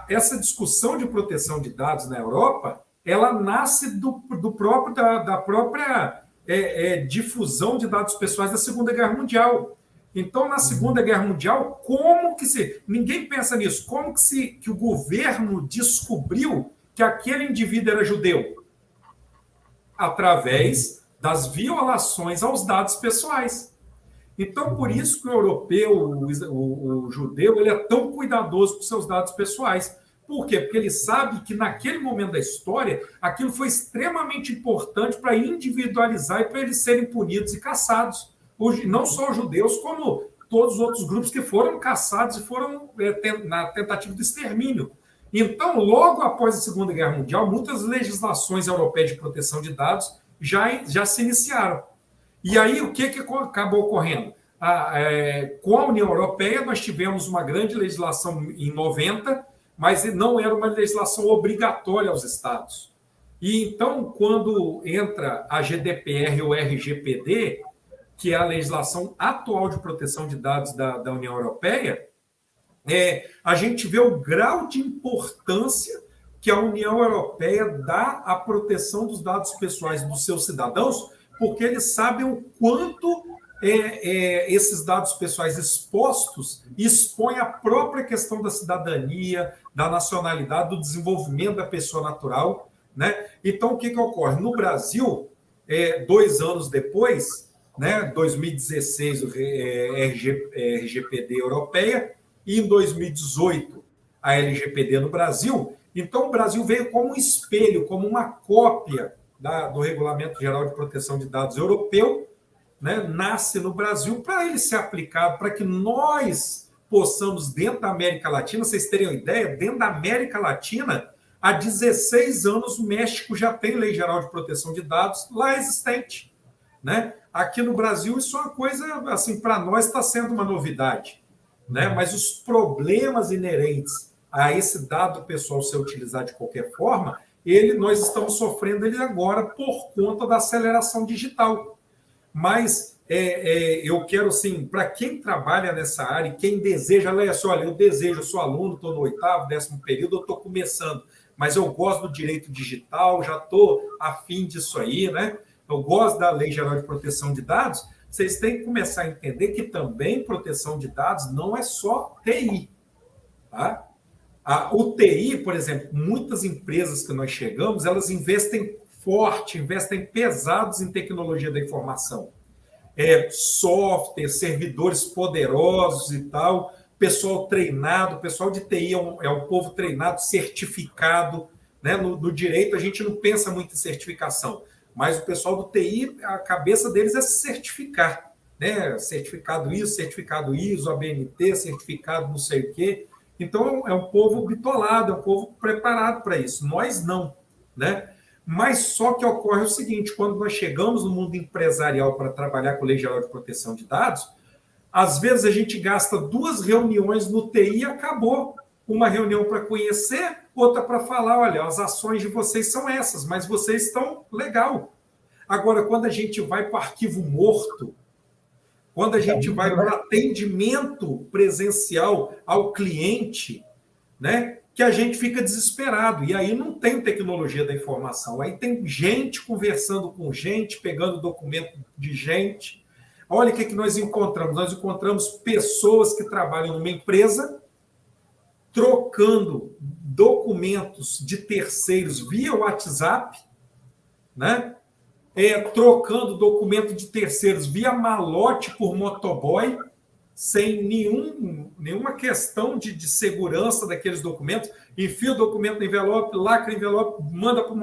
essa discussão de proteção de dados na Europa, ela nasce da própria difusão de dados pessoais da Segunda Guerra Mundial. Então, na Segunda Guerra Mundial, ninguém pensa nisso, que o governo descobriu que aquele indivíduo era judeu? Através das violações aos dados pessoais. Então, por isso que o europeu, o judeu, ele é tão cuidadoso com seus dados pessoais. Por quê? Porque ele sabe que naquele momento da história, aquilo foi extremamente importante para individualizar e para eles serem punidos e caçados. Não só os judeus, como todos os outros grupos que foram caçados e foram na tentativa do extermínio. Então, logo após a Segunda Guerra Mundial, muitas legislações europeias de proteção de dados já se iniciaram. E aí, o que acabou ocorrendo? Com a União Europeia, nós tivemos uma grande legislação em 90, mas não era uma legislação obrigatória aos Estados. E então, quando entra a GDPR ou RGPD, que é a legislação atual de proteção de dados da União Europeia, a gente vê o grau de importância que a União Europeia dá à proteção dos dados pessoais dos seus cidadãos, porque eles sabem o quanto esses dados pessoais expostos expõem a própria questão da cidadania, da nacionalidade, do desenvolvimento da pessoa natural, né? Então, o que ocorre? No Brasil, 2 anos depois, né, 2016, RGPD europeia, e em 2018, a LGPD no Brasil. Então, o Brasil veio como um espelho, como uma cópia do Regulamento Geral de Proteção de Dados europeu, né, nasce no Brasil para ele ser aplicado, para que nós possamos, dentro da América Latina, vocês terem uma ideia, dentro da América Latina, há 16 anos o México já tem Lei Geral de Proteção de Dados lá existente, né? Aqui no Brasil isso é uma coisa, assim, para nós está sendo uma novidade, né? Mas os problemas inerentes a esse dado pessoal ser utilizado de qualquer forma, nós estamos sofrendo ele agora por conta da aceleração digital. Mas eu quero, assim, para quem trabalha nessa área e quem deseja, olha, eu sou aluno, estou no 8º, 10º período, eu estou começando, mas eu gosto do direito digital, já estou afim disso aí, né? Eu gosto da Lei Geral de Proteção de Dados. Vocês têm que começar a entender que também proteção de dados não é só TI, tá? O TI, por exemplo, muitas empresas que nós chegamos, elas investem forte, investem pesados em tecnologia da informação. Software, servidores poderosos e tal, pessoal treinado, pessoal de TI é um povo treinado, certificado, né? No direito a gente não pensa muito em certificação, mas o pessoal do TI, a cabeça deles é se certificar, né? Certificado ISO, ABNT, certificado não sei o quê. Então, é um povo bitolado, é um povo preparado para isso. Nós não, né? Mas só que ocorre o seguinte, quando nós chegamos no mundo empresarial para trabalhar com Lei Geral de Proteção de Dados, às vezes a gente gasta 2 reuniões no TI e acabou. Uma reunião para conhecer, outra para falar, olha, as ações de vocês são essas, mas vocês estão legal. Agora, quando a gente vai para o arquivo morto, quando a gente vai para o atendimento presencial ao cliente, né, que a gente fica desesperado. E aí não tem tecnologia da informação. Aí tem gente conversando com gente, pegando documento de gente. Olha o que nós encontramos. Nós encontramos pessoas que trabalham numa empresa trocando documentos de terceiros via WhatsApp, né? Trocando documento de terceiros via malote por motoboy, sem nenhuma questão de segurança daqueles documentos, enfia o documento no envelope, lacra o envelope, manda para o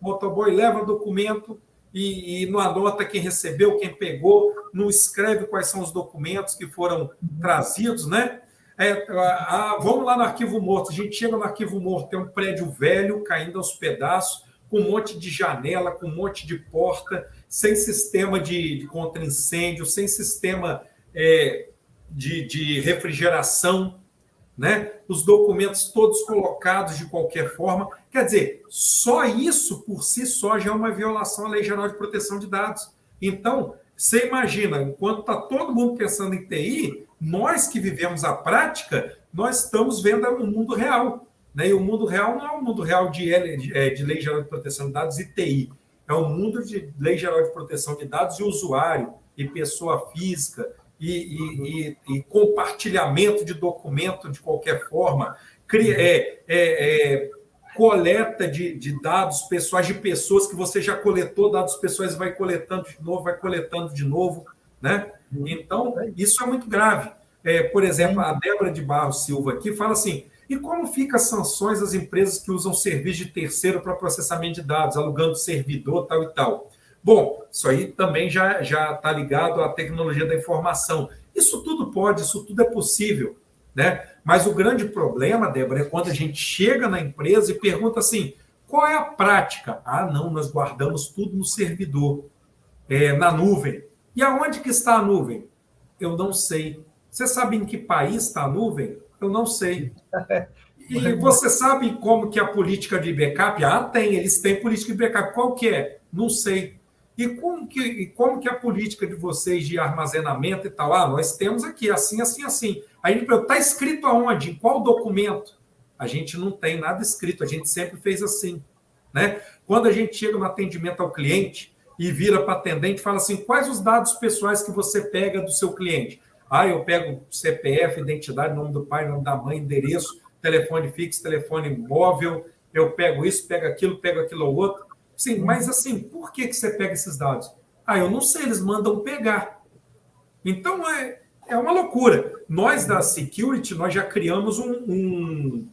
motoboy leva o documento e não anota quem recebeu, quem pegou, não escreve quais são os documentos que foram trazidos, né? Vamos lá no arquivo morto, a gente chega no arquivo morto, tem um prédio velho caindo aos pedaços, com um monte de janela, com um monte de porta, sem sistema de contra-incêndio, sem sistema de refrigeração, né? Os documentos todos colocados de qualquer forma. Quer dizer, só isso por si só já é uma violação à Lei Geral de Proteção de Dados. Então, você imagina, enquanto está todo mundo pensando em TI, nós que vivemos a prática, nós estamos vendo o mundo real. Né? E o mundo real não é o mundo real de Lei Geral de Proteção de Dados e TI. É o mundo de Lei Geral de Proteção de Dados e usuário, e pessoa física, e compartilhamento de documento de qualquer forma, coleta de dados pessoais de pessoas que você já coletou, dados pessoais vai coletando de novo, né? Então, isso é muito grave. Por exemplo, a Débora de Barros Silva aqui fala assim, e como fica as sanções às empresas que usam serviço de terceiro para processamento de dados, alugando servidor, tal e tal? Bom, isso aí também já está ligado à tecnologia da informação. Isso tudo pode, isso tudo é possível, né? Mas o grande problema, Débora, é quando a gente chega na empresa e pergunta assim, qual é a prática? Ah, não, nós guardamos tudo no servidor, na nuvem. E aonde que está a nuvem? Eu não sei. Você sabe em que país está a nuvem? Eu não sei. E você sabe como que é a política de backup? Ah, eles têm política de backup. Qual que é? Não sei. E como que é a política de vocês de armazenamento e tal? Ah, nós temos aqui, assim, assim, assim. Aí ele pergunta, está escrito aonde? Em qual documento? A gente não tem nada escrito, a gente sempre fez assim. Né? Quando a gente chega no atendimento ao cliente e vira para atendente e fala assim, quais os dados pessoais que você pega do seu cliente? Ah, eu pego CPF, identidade, nome do pai, nome da mãe, endereço, telefone fixo, telefone móvel, eu pego isso, pego aquilo ou outro. Sim, mas assim, por que você pega esses dados? Ah, eu não sei, eles mandam pegar. Então, é uma loucura. Nós da Security, nós já criamos um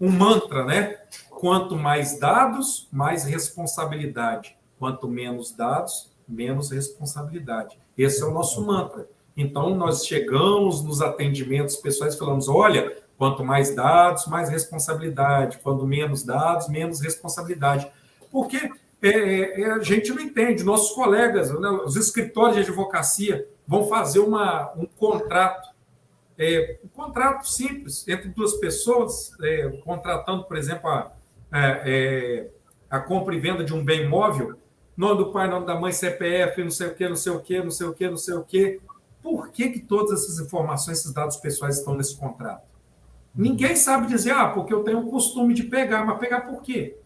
mantra, né? Quanto mais dados, mais responsabilidade. Quanto menos dados, menos responsabilidade. Esse é o nosso mantra. Então, nós chegamos nos atendimentos pessoais e falamos, olha, quanto mais dados, mais responsabilidade. Quanto menos dados, menos responsabilidade. Porque a gente não entende. Nossos colegas, né, os escritórios de advocacia vão fazer um contrato. Um contrato simples entre duas pessoas, contratando, por exemplo, a compra e venda de um bem móvel, nome do pai, nome da mãe, CPF, não sei o quê, não sei o quê, não sei o quê, não sei o quê. Por que todas essas informações, esses dados pessoais estão nesse contrato? Ninguém sabe dizer, porque eu tenho o costume de pegar, mas pegar por quê?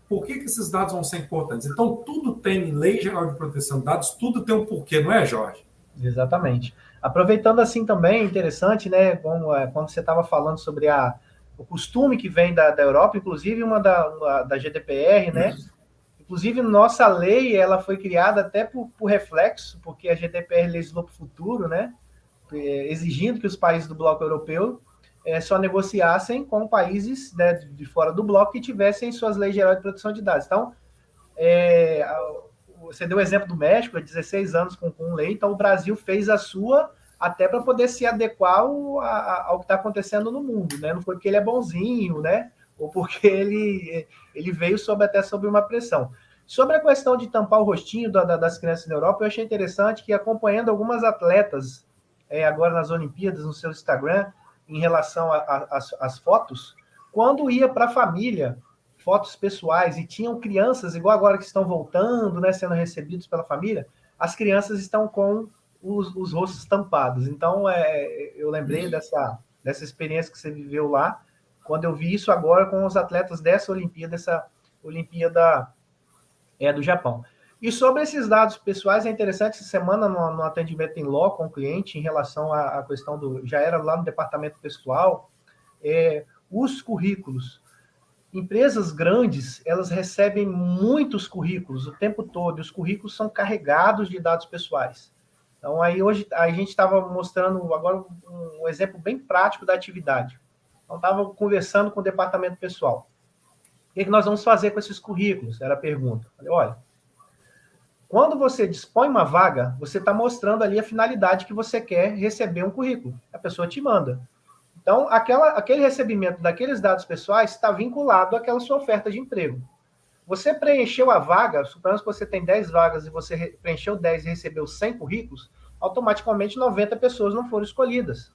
Por que esses dados vão ser importantes? Então, tudo tem Lei Geral de Proteção de Dados, tudo tem um porquê, não é, Jorge? Exatamente. Aproveitando assim também, interessante, né, quando você estava falando sobre o costume que vem da Europa, inclusive uma da GDPR, né? Inclusive, nossa lei, ela foi criada até por reflexo, porque a GDPR legislou para o futuro, né? Exigindo que os países do bloco europeu só negociassem com países, né, de fora do bloco que tivessem suas leis gerais de proteção de dados. Então, Você deu o exemplo do México, 16 anos com lei, então o Brasil fez a sua até para poder se adequar ao que está acontecendo no mundo, né? Não foi porque ele é bonzinho, né? Ou porque ele veio até sob uma pressão. Sobre a questão de tampar o rostinho das crianças na Europa, eu achei interessante que, acompanhando algumas atletas agora nas Olimpíadas, no seu Instagram, em relação às fotos, quando ia para a família, fotos pessoais, e tinham crianças, igual agora que estão voltando, né, sendo recebidos pela família, as crianças estão com os rostos tampados. Então, eu lembrei dessa experiência que você viveu lá, quando eu vi isso agora com os atletas dessa Olimpíada, do Japão. E sobre esses dados pessoais, é interessante, essa semana, no atendimento em loco com o cliente, em relação à questão já era lá no departamento pessoal, os currículos. Empresas grandes, elas recebem muitos currículos o tempo todo, e os currículos são carregados de dados pessoais. Então, aí hoje a gente estava mostrando agora um exemplo bem prático da atividade. Então, estava conversando com o departamento pessoal. O que nós vamos fazer com esses currículos? Era a pergunta. Falei, olha, quando você dispõe uma vaga, você está mostrando ali a finalidade que você quer receber um currículo. A pessoa te manda. Então, aquele recebimento daqueles dados pessoais está vinculado àquela sua oferta de emprego. Você preencheu a vaga, suponhamos que você tem 10 vagas e você preencheu 10 e recebeu 100 currículos, automaticamente 90 pessoas não foram escolhidas.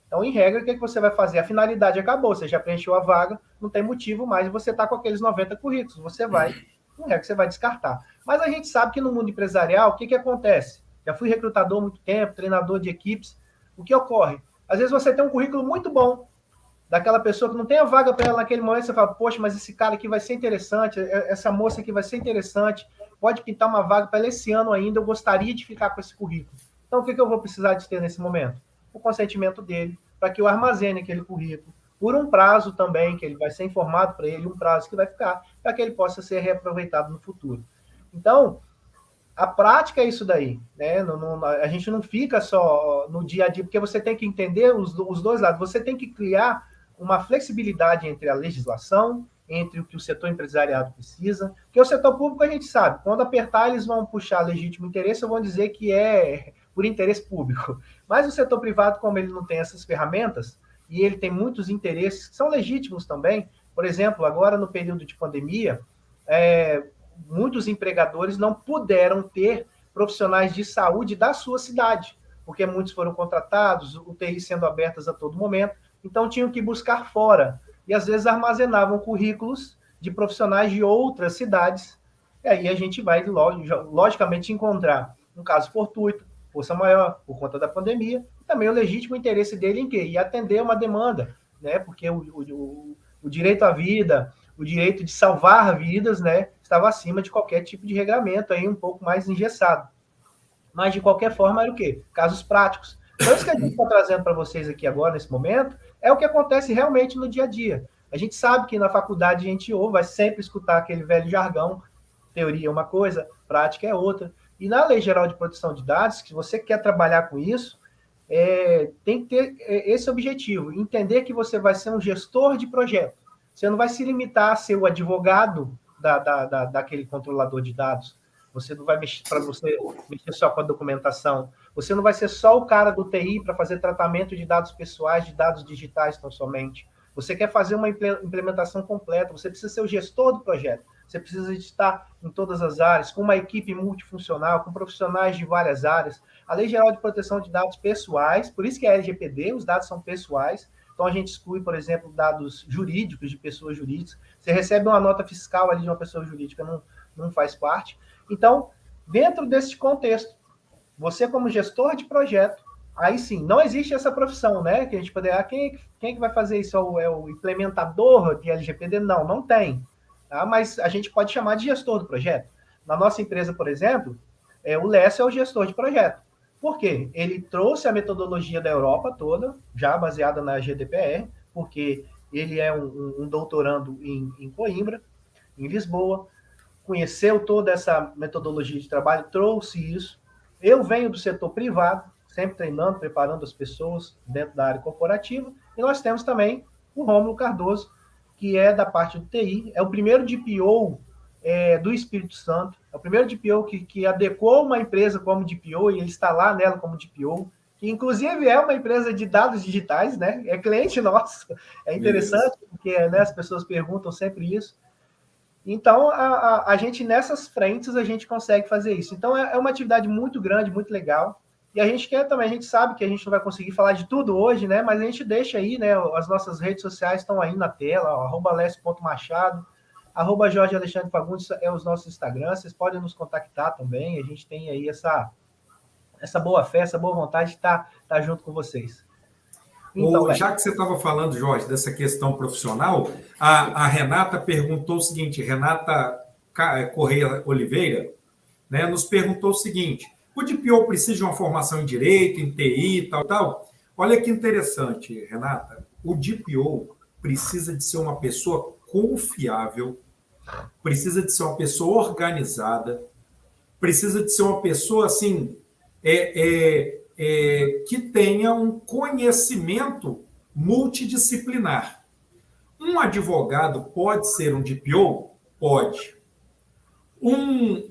Então, em regra, o que você vai fazer? A finalidade acabou, você já preencheu a vaga, não tem motivo mais, você está com aqueles 90 currículos, você vai, em regra, você vai descartar. Mas a gente sabe que no mundo empresarial, o que acontece? Já fui recrutador há muito tempo, treinador de equipes, o que ocorre? Às vezes você tem um currículo muito bom, daquela pessoa que não tem a vaga para ela naquele momento, você fala, poxa, mas esse cara aqui vai ser interessante, essa moça aqui vai ser interessante, pode pintar uma vaga para ela esse ano ainda, eu gostaria de ficar com esse currículo. Então, o que eu vou precisar de ter nesse momento? O consentimento dele, para que eu armazene aquele currículo, por um prazo também, que ele vai ser informado para ele, um prazo que vai ficar, para que ele possa ser reaproveitado no futuro. Então, a prática é isso daí, né? A gente não fica só no dia a dia, porque você tem que entender os dois lados, você tem que criar uma flexibilidade entre a legislação, entre o que o setor empresariado precisa, porque o setor público a gente sabe, quando apertar eles vão puxar legítimo interesse, ou vão dizer que é por interesse público. Mas o setor privado, como ele não tem essas ferramentas, e ele tem muitos interesses que são legítimos também, por exemplo, agora no período de pandemia, muitos empregadores não puderam ter profissionais de saúde da sua cidade, porque muitos foram contratados, UTIs sendo abertas a todo momento, então tinham que buscar fora, e às vezes armazenavam currículos de profissionais de outras cidades, e aí a gente vai, logicamente, encontrar um caso fortuito, força maior, por conta da pandemia, e também o legítimo interesse dele em quê? Em atender uma demanda, né? Porque o direito à vida, o direito de salvar vidas, né, estava acima de qualquer tipo de regramento, aí um pouco mais engessado. Mas, de qualquer forma, era o quê? Casos práticos. Então, isso que a gente está trazendo para vocês aqui agora, nesse momento, é o que acontece realmente no dia a dia. A gente sabe que na faculdade a gente vai sempre escutar aquele velho jargão, teoria é uma coisa, prática é outra. E na Lei Geral de Proteção de Dados, se você quer trabalhar com isso, tem que ter esse objetivo, entender que você vai ser um gestor de projeto. Você não vai se limitar a ser o advogado daquele controlador de dados. Você não vai mexer só com a documentação. Você não vai ser só o cara do TI para fazer tratamento de dados pessoais, de dados digitais tão somente. Você quer fazer uma implementação completa, você precisa ser o gestor do projeto. Você precisa estar em todas as áreas, com uma equipe multifuncional, com profissionais de várias áreas. A Lei Geral de Proteção de Dados Pessoais, por isso que é a LGPD, os dados são pessoais. Então, a gente exclui, por exemplo, dados jurídicos de pessoas jurídicas. Você recebe uma nota fiscal ali de uma pessoa jurídica, não faz parte. Então, dentro desse contexto, você como gestor de projeto, aí sim, não existe essa profissão, né? Que a gente poderia, quem que vai fazer isso? É o implementador de LGPD? Não tem. Tá? Mas a gente pode chamar de gestor do projeto. Na nossa empresa, por exemplo, o Lécio é o gestor de projeto. Por quê? Ele trouxe a metodologia da Europa toda, já baseada na GDPR, porque ele é um doutorando em Coimbra, em Lisboa, conheceu toda essa metodologia de trabalho, trouxe isso. Eu venho do setor privado, sempre treinando, preparando as pessoas dentro da área corporativa, e nós temos também o Rômulo Cardoso, que é da parte do TI, é o primeiro DPO do Espírito Santo. É o primeiro DPO que adequou uma empresa como DPO e ele está lá nela como DPO, que inclusive é uma empresa de dados digitais, né? É cliente nosso. É interessante, porque né, as pessoas perguntam sempre isso. Então, a gente, nessas frentes, a gente consegue fazer isso. Então, é uma atividade muito grande, muito legal. E a gente quer também, a gente sabe que a gente não vai conseguir falar de tudo hoje, né? Mas a gente deixa aí, né? As nossas redes sociais estão aí na tela, @lesio.machado, @Jorge Alexandre Fagundes é os nossos Instagrams, vocês podem nos contactar também, a gente tem aí essa boa fé, essa boa vontade de estar junto com vocês. Então, já que você estava falando, Jorge, dessa questão profissional, a Renata perguntou o seguinte, Renata Correia Oliveira, né, nos perguntou o seguinte, o DPO precisa de uma formação em Direito, em TI, tal? Olha que interessante, Renata, o DPO precisa de ser uma pessoa confiável, precisa de ser uma pessoa organizada, precisa de ser uma pessoa, assim, que tenha um conhecimento multidisciplinar. Um advogado pode ser um DPO? Pode. Um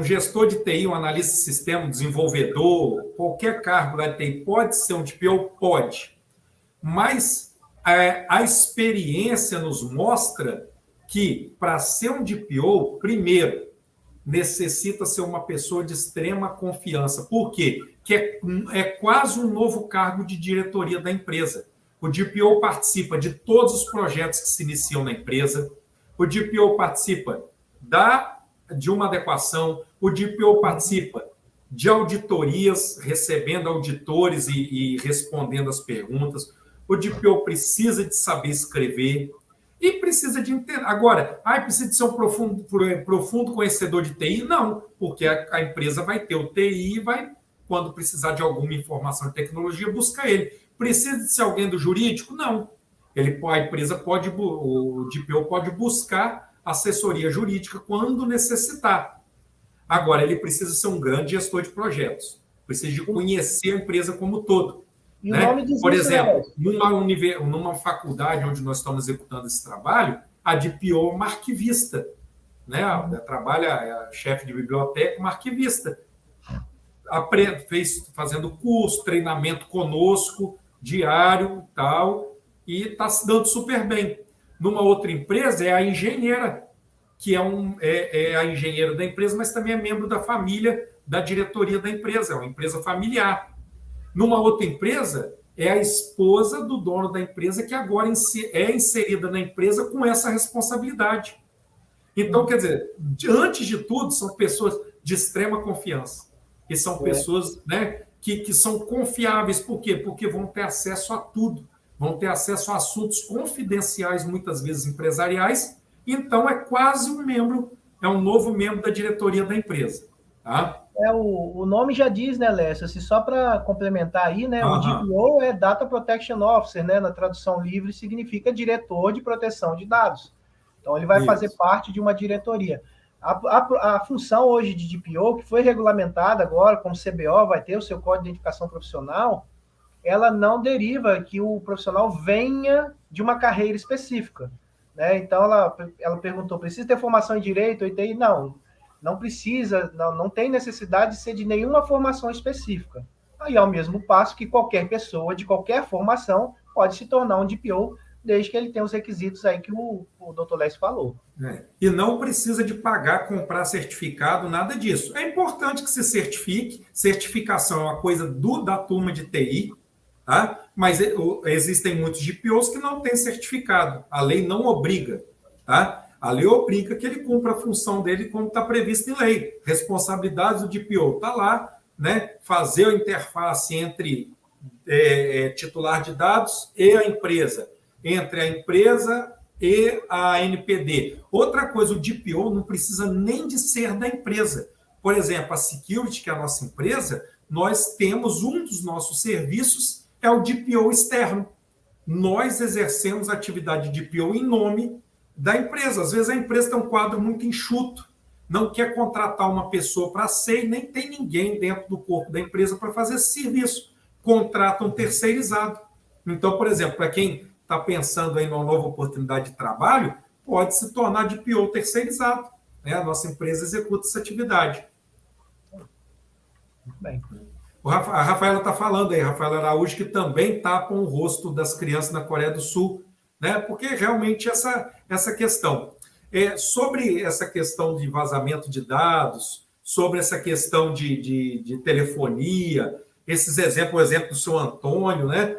gestor de TI, um analista de sistema, um desenvolvedor, qualquer cargo da TI pode ser um DPO? Pode. Mas a experiência nos mostra que, para ser um DPO, primeiro, necessita ser uma pessoa de extrema confiança. Por quê? Porque é quase um novo cargo de diretoria da empresa. O DPO participa de todos os projetos que se iniciam na empresa, o DPO participa de uma adequação, o DPO participa de auditorias, recebendo auditores e respondendo as perguntas, o DPO precisa de saber escrever, e precisa de entender. Agora, precisa de ser um profundo conhecedor de TI? Não, porque a empresa vai ter o TI e vai, quando precisar de alguma informação de tecnologia, buscar ele. Precisa de ser alguém do jurídico? Não. A empresa o DPO pode buscar assessoria jurídica quando necessitar. Agora, ele precisa ser um grande gestor de projetos. Precisa de conhecer a empresa como um todo. E né? Por exemplo, numa faculdade onde nós estamos executando esse trabalho, a DPO é uma arquivista, né? Trabalha chefe de biblioteca, uma arquivista. Fazendo curso, treinamento conosco, diário e tal, e está se dando super bem. Numa outra empresa é a engenheira, que é a engenheira da empresa, mas também é membro da família, da diretoria da empresa, é uma empresa familiar. Numa outra empresa, é a esposa do dono da empresa que agora é inserida na empresa com essa responsabilidade. Então, quer dizer, antes de tudo, são pessoas de extrema confiança. E são pessoas, né, que são confiáveis. Por quê? Porque vão ter acesso a tudo. Vão ter acesso a assuntos confidenciais, muitas vezes empresariais. Então, é quase um novo membro da diretoria da empresa. Tá? O nome já diz, né, Lécio? Assim, só para complementar aí, né? O DPO é Data Protection Officer, né? Na tradução livre significa diretor de proteção de dados. Então, ele vai fazer parte de uma diretoria. A função hoje de DPO, que foi regulamentada agora, como CBO, vai ter o seu Código de Identificação Profissional, ela não deriva que o profissional venha de uma carreira específica. Né? Então, ela perguntou, precisa ter formação em Direito ou TI? Não precisa, não tem necessidade de ser de nenhuma formação específica. Aí, ao mesmo passo que qualquer pessoa de qualquer formação pode se tornar um DPO, desde que ele tenha os requisitos aí que o Dr. Lécio falou. E não precisa de pagar, comprar certificado, nada disso. É importante que se certifique, certificação é uma coisa da turma de TI, tá? Mas existem muitos DPOs que não têm certificado, a lei não obriga, tá? A lei obriga que ele cumpra a função dele como está previsto em lei. Responsabilidade do DPO está lá, né? Fazer a interface entre titular de dados e a empresa, entre a empresa e a NPD. Outra coisa, o DPO não precisa nem de ser da empresa. Por exemplo, a Security, que é a nossa empresa, nós temos um dos nossos serviços, é o DPO externo. Nós exercemos a atividade de DPO em nome da empresa. Às vezes a empresa tem um quadro muito enxuto, não quer contratar uma pessoa para ser e nem tem ninguém dentro do corpo da empresa para fazer esse serviço. Contrata um terceirizado. Então, por exemplo, para quem está pensando em uma nova oportunidade de trabalho, pode se tornar de DPO terceirizado. Né? A nossa empresa executa essa atividade. Muito bem. A Rafaela está falando aí, Rafaela Araújo, que também tapam o rosto das crianças na Coreia do Sul, né? Porque realmente essa questão. Sobre essa questão de vazamento de dados, sobre essa questão de telefonia, esses exemplos, o exemplo do seu Antônio, né?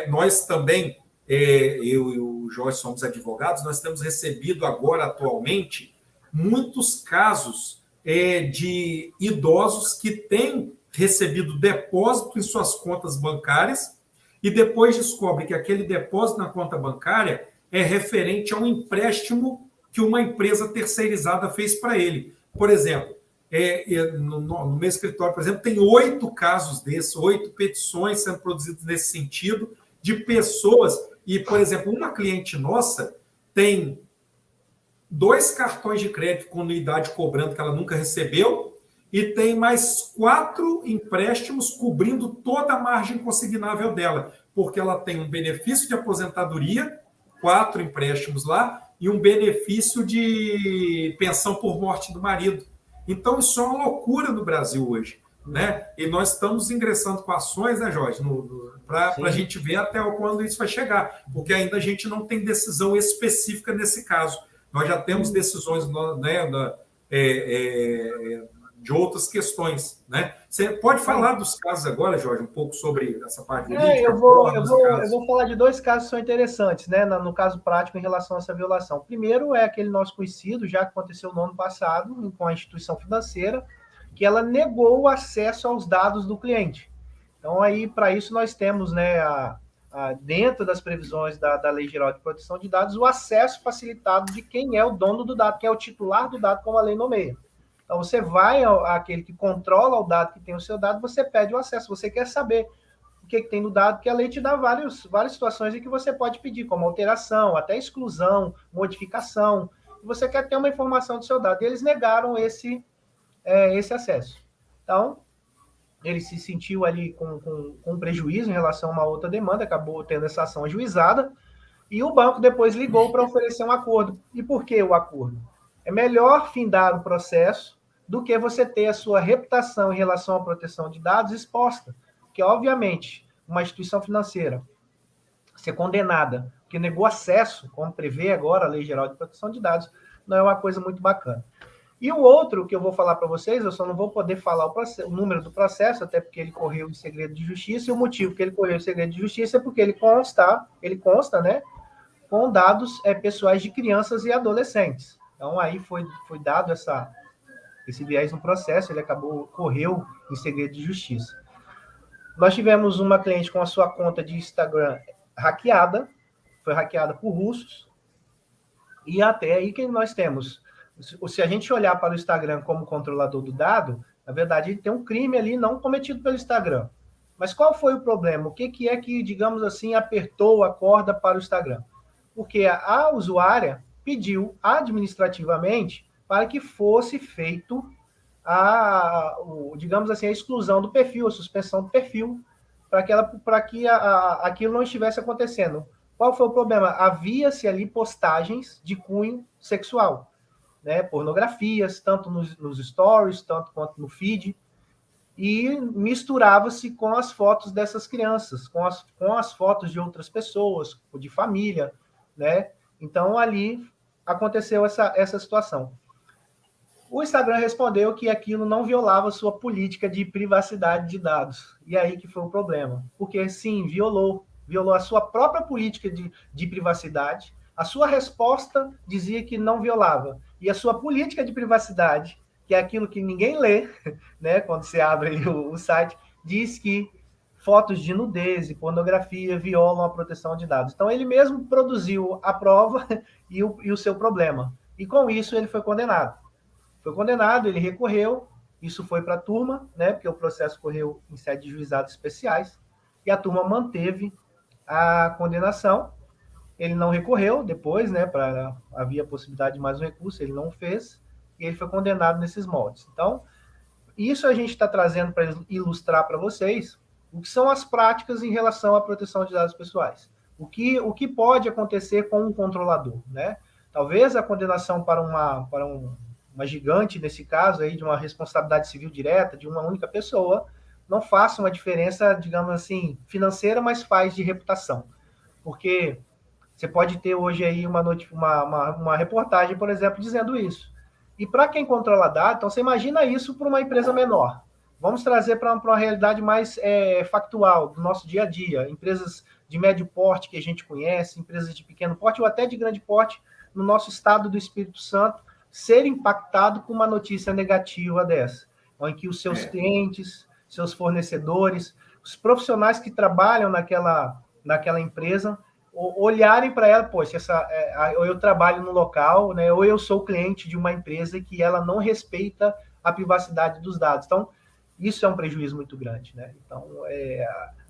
Nós também, eu e o Jorge somos advogados, nós temos recebido agora, atualmente, muitos casos de idosos que têm recebido depósito em suas contas bancárias e depois descobre que aquele depósito na conta bancária é referente a um empréstimo que uma empresa terceirizada fez para ele. Por exemplo, no meu escritório, por exemplo, tem 8 casos desses, 8 petições sendo produzidas nesse sentido, de pessoas, e, por exemplo, uma cliente nossa tem 2 cartões de crédito com anuidade cobrando que ela nunca recebeu, e tem mais 4 empréstimos cobrindo toda a margem consignável dela, porque ela tem um benefício de aposentadoria, 4 empréstimos lá, e um benefício de pensão por morte do marido. Então, isso é uma loucura no Brasil hoje. Né? E nós estamos ingressando com ações, né, Jorge, para a gente ver até quando isso vai chegar, porque ainda a gente não tem decisão específica nesse caso. Nós já temos decisões, né, de outras questões, né? Você pode falar dos casos agora, Jorge, um pouco sobre essa parte jurídica? Eu vou falar de 2 casos que são interessantes, né? No caso prático, em relação a essa violação. Primeiro é aquele nosso conhecido, já que aconteceu no ano passado, com a instituição financeira, que ela negou o acesso aos dados do cliente. Então, aí, para isso, nós temos, né, dentro das previsões da Lei Geral de Proteção de Dados, o acesso facilitado de quem é o dono do dado, quem é o titular do dado, como a lei nomeia. Então, você vai àquele que controla o dado, que tem o seu dado, você pede o acesso, você quer saber o que tem no dado, que a lei te dá várias situações em que você pode pedir, como alteração, até exclusão, modificação, e você quer ter uma informação do seu dado. E eles negaram esse acesso. Então, ele se sentiu ali com prejuízo em relação a uma outra demanda, acabou tendo essa ação ajuizada, e o banco depois ligou para oferecer um acordo. E por que o acordo? É melhor findar o processo do que você ter a sua reputação em relação à proteção de dados exposta. Porque, obviamente, uma instituição financeira ser condenada porque negou acesso, como prevê agora a Lei Geral de Proteção de Dados, não é uma coisa muito bacana. E o outro que eu vou falar para vocês, eu só não vou poder falar o número do processo, até porque ele correu em segredo de justiça, e o motivo que ele correu em segredo de justiça é porque ele consta, né, com dados pessoais de crianças e adolescentes. Então, aí foi dado esse viés no processo, ele correu em segredo de justiça. Nós tivemos uma cliente com a sua conta de Instagram hackeada, foi hackeada por russos, e até aí que nós temos, se a gente olhar para o Instagram como controlador do dado, na verdade, ele tem um crime ali não cometido pelo Instagram. Mas qual foi o problema? O que é que, digamos assim, apertou a corda para o Instagram? Porque a usuária pediu administrativamente para que fosse feito digamos assim, a exclusão do perfil, a suspensão do perfil, para que aquilo não estivesse acontecendo. Qual foi o problema? Havia-se ali postagens de cunho sexual, né? Pornografias, tanto nos stories, tanto quanto no feed, e misturava-se com as fotos dessas crianças, com as fotos de outras pessoas, de família, né? Então, ali aconteceu essa situação. O Instagram respondeu que aquilo não violava sua política de privacidade de dados. E aí que foi o problema. Porque, sim, violou a sua própria política de privacidade. A sua resposta dizia que não violava. E a sua política de privacidade, que é aquilo que ninguém lê, né, quando você abre o site, diz que fotos de nudez e pornografia violam a proteção de dados. Então, ele mesmo produziu a prova e o seu problema. E, com isso, ele foi condenado. Ele recorreu, isso foi para a turma, né, porque o processo correu em sede de juizados especiais, e a turma manteve a condenação. Ele não recorreu depois, né, havia a possibilidade de mais um recurso, ele não fez, e ele foi condenado nesses moldes. Então, isso a gente está trazendo para ilustrar para vocês o que são as práticas em relação à proteção de dados pessoais. O que pode acontecer com um controlador, né? Talvez a condenação para uma gigante, nesse caso aí, de uma responsabilidade civil direta, de uma única pessoa, não faça uma diferença, digamos assim, financeira, mas faz de reputação. Porque você pode ter hoje aí uma reportagem, por exemplo, dizendo isso. E para quem controla dados, então você imagina isso para uma empresa menor. Vamos trazer para uma realidade mais factual, do nosso dia a dia. Empresas de médio porte que a gente conhece, empresas de pequeno porte ou até de grande porte, no nosso estado do Espírito Santo, ser impactado com uma notícia negativa dessa, em que os seus clientes, seus fornecedores, os profissionais que trabalham naquela empresa, olharem para ela, poxa, ou eu trabalho no local, né, ou eu sou cliente de uma empresa que ela não respeita a privacidade dos dados. Então, isso é um prejuízo muito grande, né? Então,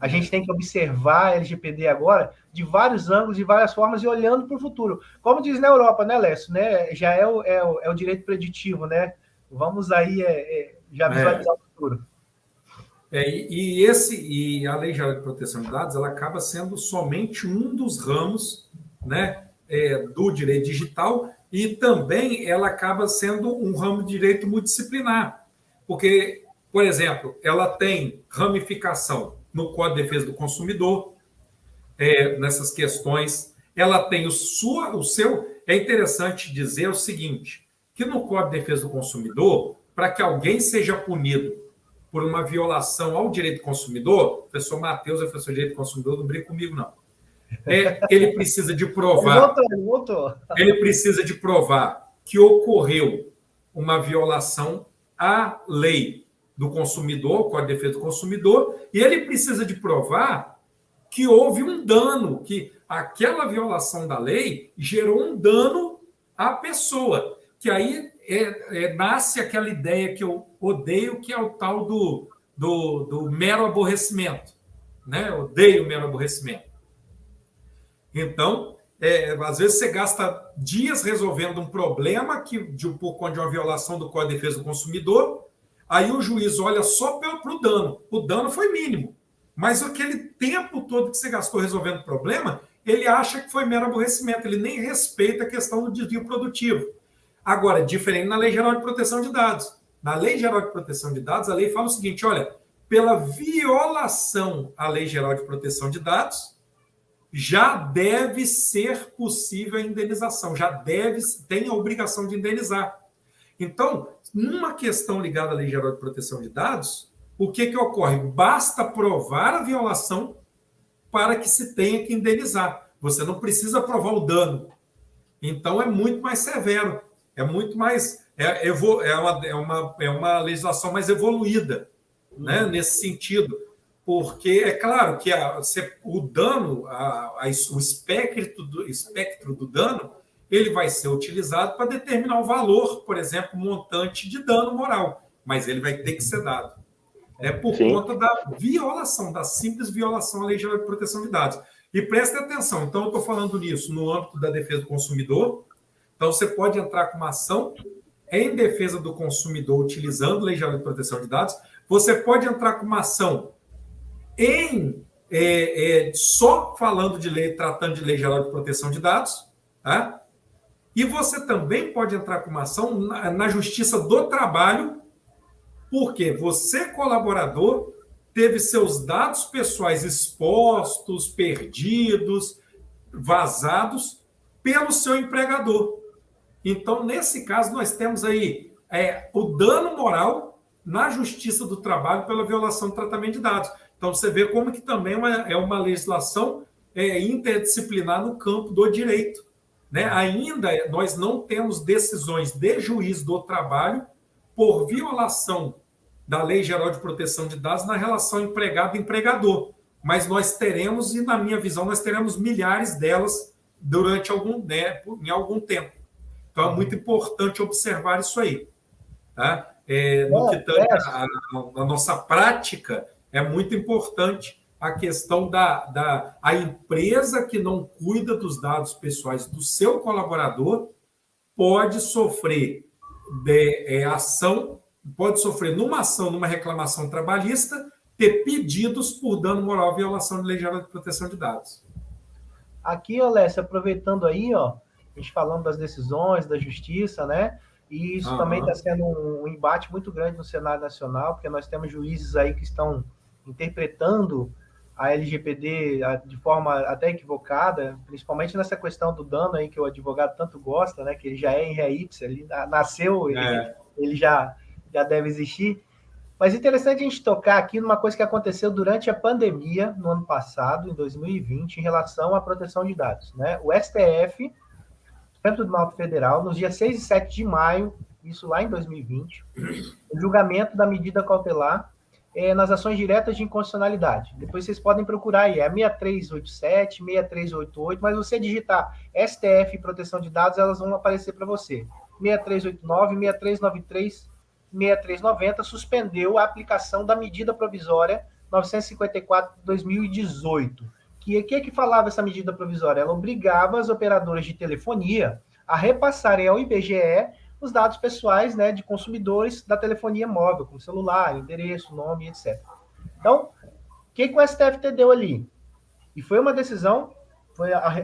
a gente tem que observar a LGPD agora de vários ângulos, de várias formas e olhando para o futuro. Como diz na Europa, né, Lécio? Né? Já é o direito preditivo, né? Vamos aí já visualizar o futuro. E a Lei Geral de Proteção de Dados, ela acaba sendo somente um dos ramos, né, do direito digital, e também ela acaba sendo um ramo de direito multidisciplinar, porque, por exemplo, ela tem ramificação no Código de Defesa do Consumidor, nessas questões, ela tem o seu... É interessante dizer o seguinte, que no Código de Defesa do Consumidor, para que alguém seja punido por uma violação ao direito do consumidor, o professor Matheus é professor de direito do consumidor, não brinca comigo, não. Ele precisa de provar... Ele precisa de provar que ocorreu uma violação à lei do consumidor, o Código de Defesa do Consumidor, e ele precisa de provar que houve um dano, que aquela violação da lei gerou um dano à pessoa, que aí nasce aquela ideia que eu odeio, que é o tal do mero aborrecimento. Né? Eu odeio o mero aborrecimento. Então, às vezes você gasta dias resolvendo um problema por conta de uma violação do Código de Defesa do Consumidor, aí o juiz olha só para o dano. O dano foi mínimo, mas aquele tempo todo que você gastou resolvendo o problema, ele acha que foi mero aborrecimento, ele nem respeita a questão do desvio produtivo. Agora, diferente na Lei Geral de Proteção de Dados. Na Lei Geral de Proteção de Dados, a lei fala o seguinte, olha, pela violação à Lei Geral de Proteção de Dados, já deve ser possível a indenização, tem a obrigação de indenizar. Então, numa questão ligada à Lei Geral de Proteção de Dados, o que ocorre? Basta provar a violação para que se tenha que indenizar. Você não precisa provar o dano. Então, é muito mais severo. É muito mais... É uma legislação mais evoluída, né, nesse sentido. Porque é claro que o dano, o espectro do dano, ele vai ser utilizado para determinar o valor, por exemplo, montante de dano moral. Mas ele vai ter que ser dado. Por conta da violação, da simples violação à Lei Geral de Proteção de Dados. E preste atenção, então eu estou falando nisso no âmbito da defesa do consumidor. Então, você pode entrar com uma ação em defesa do consumidor utilizando a Lei Geral de Proteção de Dados. Você pode entrar com uma ação só falando de lei, tratando de Lei Geral de Proteção de Dados. Tá? E você também pode entrar com uma ação na Justiça do Trabalho, porque você, colaborador, teve seus dados pessoais expostos, perdidos, vazados pelo seu empregador. Então, nesse caso, nós temos aí o dano moral na Justiça do Trabalho pela violação do tratamento de dados. Então, você vê como que também é uma legislação interdisciplinar no campo do direito. Né? Ainda nós não temos decisões de juiz do trabalho por violação da Lei Geral de Proteção de Dados na relação empregado-empregador. Mas nós teremos, e na minha visão, nós teremos milhares delas durante em algum tempo. Então, é muito importante observar isso aí. Tá? No que tange a nossa prática, é muito importante a questão a empresa que não cuida dos dados pessoais do seu colaborador pode sofrer ação, pode sofrer numa ação, numa reclamação trabalhista, ter pedidos por dano moral e violação de Lei Geral de Proteção de Dados. Aqui, Lécio, aproveitando aí, a gente falando das decisões da justiça, né? E isso também está sendo um embate muito grande no cenário nacional, porque nós temos juízes aí que estão interpretando a LGPD de forma até equivocada, principalmente nessa questão do dano aí que o advogado tanto gosta, né? Que ele já é em ré ipsa, ele nasceu, ele já deve existir. Mas é interessante a gente tocar aqui numa coisa que aconteceu durante a pandemia, no ano passado, em 2020, em relação à proteção de dados, né? O STF, Supremo Tribunal Federal, nos dias 6 e 7 de maio, isso lá em 2020, o julgamento da medida cautelar nas ações diretas de inconstitucionalidade. Depois vocês podem procurar aí, é 6387, 6388, mas você digitar STF e proteção de dados, elas vão aparecer para você. 6389, 6393, 6390 suspendeu a aplicação da medida provisória 954 de 2018. Que falava essa medida provisória? Ela obrigava as operadoras de telefonia a repassarem ao IBGE os dados pessoais, né, de consumidores da telefonia móvel, como celular, endereço, nome, etc. Então, o que o STF deu ali? E foi uma decisão,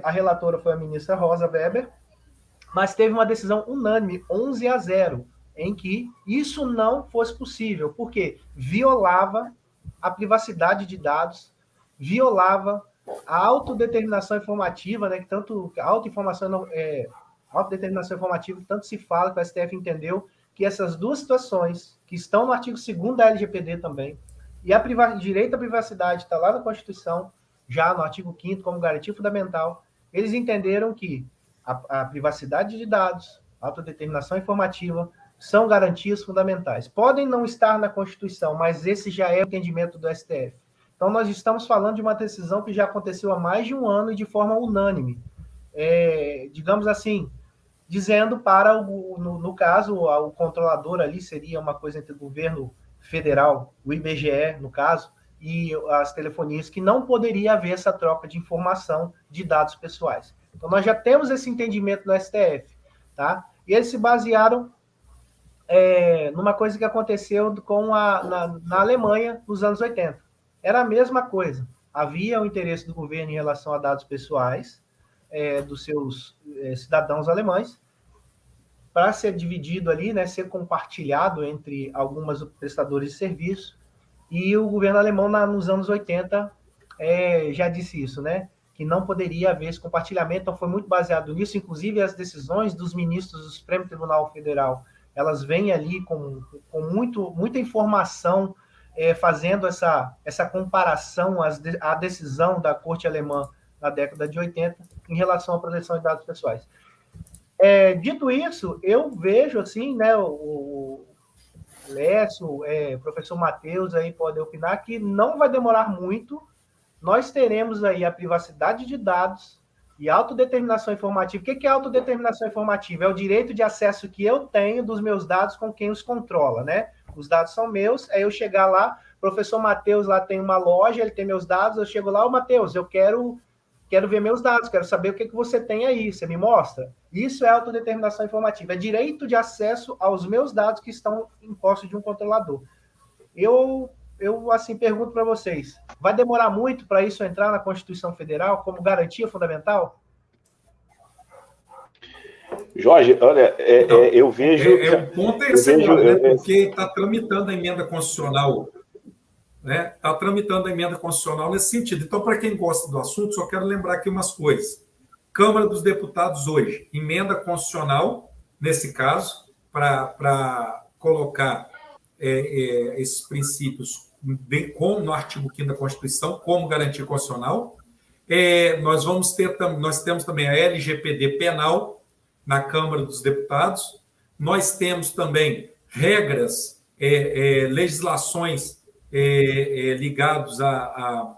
a relatora foi a ministra Rosa Weber, mas teve uma decisão unânime, 11-0, em que isso não fosse possível, porque violava a privacidade de dados, violava a autodeterminação informativa, né, que tanto a autodeterminação informativa, tanto se fala que o STF entendeu que essas duas situações, que estão no artigo 2º da LGPD também, e o direito à privacidade está lá na Constituição, já no artigo 5º, como garantia fundamental, eles entenderam que a privacidade de dados, a autodeterminação informativa, são garantias fundamentais. Podem não estar na Constituição, mas esse já é o entendimento do STF. Então, nós estamos falando de uma decisão que já aconteceu há mais de um ano e de forma unânime. Digamos assim, dizendo para, no caso, o controlador ali seria uma coisa entre o governo federal, o IBGE, no caso, e as telefonias, que não poderia haver essa troca de informação de dados pessoais. Então, nós já temos esse entendimento do STF, tá? E eles se basearam numa coisa que aconteceu na Alemanha nos anos 80. Era a mesma coisa. Havia o interesse do governo em relação a dados pessoais dos seus cidadãos alemães, para ser dividido ali, né, ser compartilhado entre algumas prestadores de serviço, e o governo alemão, nos anos 80, já disse isso, né, que não poderia haver esse compartilhamento, então foi muito baseado nisso, inclusive as decisões dos ministros do Supremo Tribunal Federal, elas vêm ali com muita informação, fazendo essa comparação à decisão da Corte Alemã na década de 80 em relação à proteção de dados pessoais. Dito isso, eu vejo assim, né, o Lécio, o professor Matheus aí pode opinar que não vai demorar muito, nós teremos aí a privacidade de dados e autodeterminação informativa. O que é autodeterminação informativa? É o direito de acesso que eu tenho dos meus dados com quem os controla, né? Os dados são meus, aí eu chegar lá, professor Matheus lá tem uma loja, ele tem meus dados, eu chego lá, Matheus, eu quero ver meus dados, quero saber o que você tem aí, você me mostra? Isso é autodeterminação informativa, é direito de acesso aos meus dados que estão em posse de um controlador. Eu assim, pergunto para vocês, vai demorar muito para isso entrar na Constituição Federal como garantia fundamental? Jorge, olha, eu vejo... O ponto é esse agora, né? Porque está tramitando a emenda constitucional, né? Está tramitando a emenda constitucional nesse sentido. Então, para quem gosta do assunto, só quero lembrar aqui umas coisas. Câmara dos Deputados hoje, emenda constitucional, nesse caso, para colocar esses princípios como no artigo 5º da Constituição, como garantia constitucional. Nós temos também a LGPD penal na Câmara dos Deputados. Nós temos também regras, legislações ligados a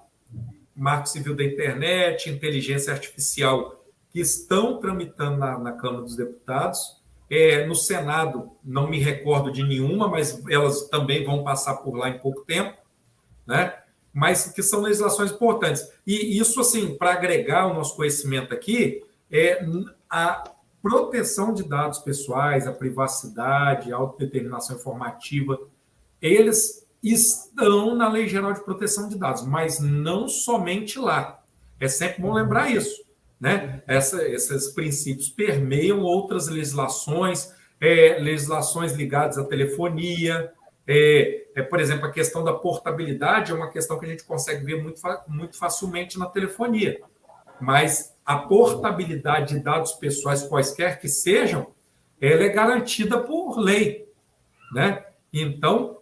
Marco Civil da Internet, inteligência artificial, que estão tramitando na Câmara dos Deputados. No Senado, não me recordo de nenhuma, mas elas também vão passar por lá em pouco tempo, né? Mas que são legislações importantes. E isso, assim, para agregar o nosso conhecimento aqui, a proteção de dados pessoais, a privacidade, a autodeterminação informativa, eles estão na Lei Geral de Proteção de Dados, mas não somente lá. É sempre bom lembrar isso. né? Esses princípios permeiam outras legislações, legislações ligadas à telefonia, por exemplo, a questão da portabilidade é uma questão que a gente consegue ver muito facilmente na telefonia, mas a portabilidade de dados pessoais, quaisquer que sejam, ela é garantida por lei, né? Então,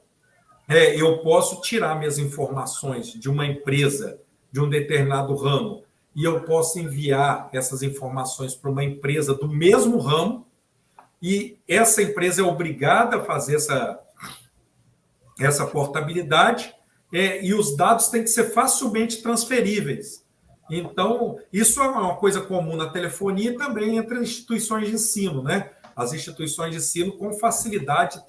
eu posso tirar minhas informações de uma empresa, de um determinado ramo, e eu posso enviar essas informações para uma empresa do mesmo ramo, e essa empresa é obrigada a fazer essa portabilidade, e os dados têm que ser facilmente transferíveis. Então, isso é uma coisa comum na telefonia e também entre as instituições de ensino, né? As instituições de ensino, com facilidade,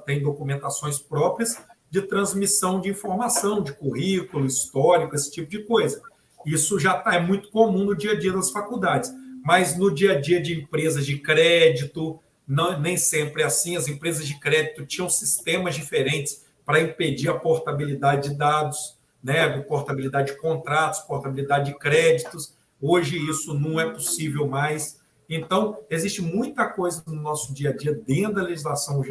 têm documentações próprias de transmissão de informação, de currículo, histórico, esse tipo de coisa. Isso já é muito comum no dia a dia das faculdades. Mas no dia a dia de empresas de crédito, nem sempre é assim. As empresas de crédito tinham sistemas diferentes para impedir a portabilidade de dados, né? Portabilidade de contratos, portabilidade de créditos. Hoje isso não é possível mais. Então, existe muita coisa no nosso dia a dia dentro da legislação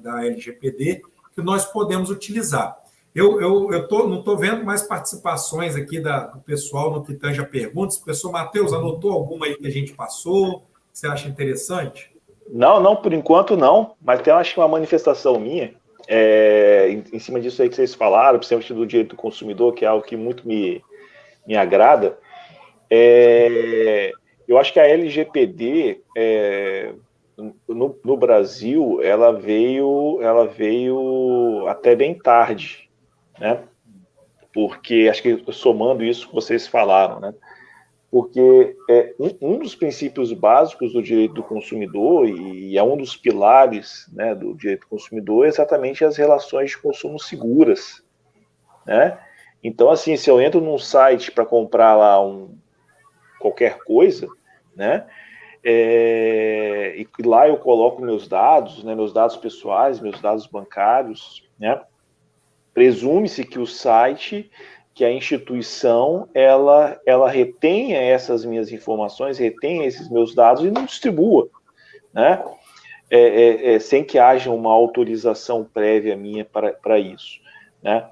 da LGPD que nós podemos utilizar. Eu não estou vendo mais participações aqui do pessoal no que tange a perguntas. Professor Matheus, anotou alguma aí que a gente passou? Você acha interessante? Não, por enquanto não, mas tem, acho que uma manifestação minha em cima disso aí que vocês falaram, principalmente do direito do consumidor, que é algo que muito me agrada. Eu acho que a LGPD no Brasil ela veio até bem tarde, né? Porque acho que somando isso que vocês falaram, né? Porque um dos princípios básicos do direito do consumidor e é um dos pilares, né, do direito do consumidor é exatamente as relações de consumo seguras, né? Então, assim, se eu entro num site para comprar lá qualquer coisa, né, e lá eu coloco meus dados, né, meus dados pessoais, meus dados bancários, né, presume-se que o site, que a instituição, ela retenha essas minhas informações, retenha esses meus dados e não distribua, né, sem que haja uma autorização prévia minha para isso, né.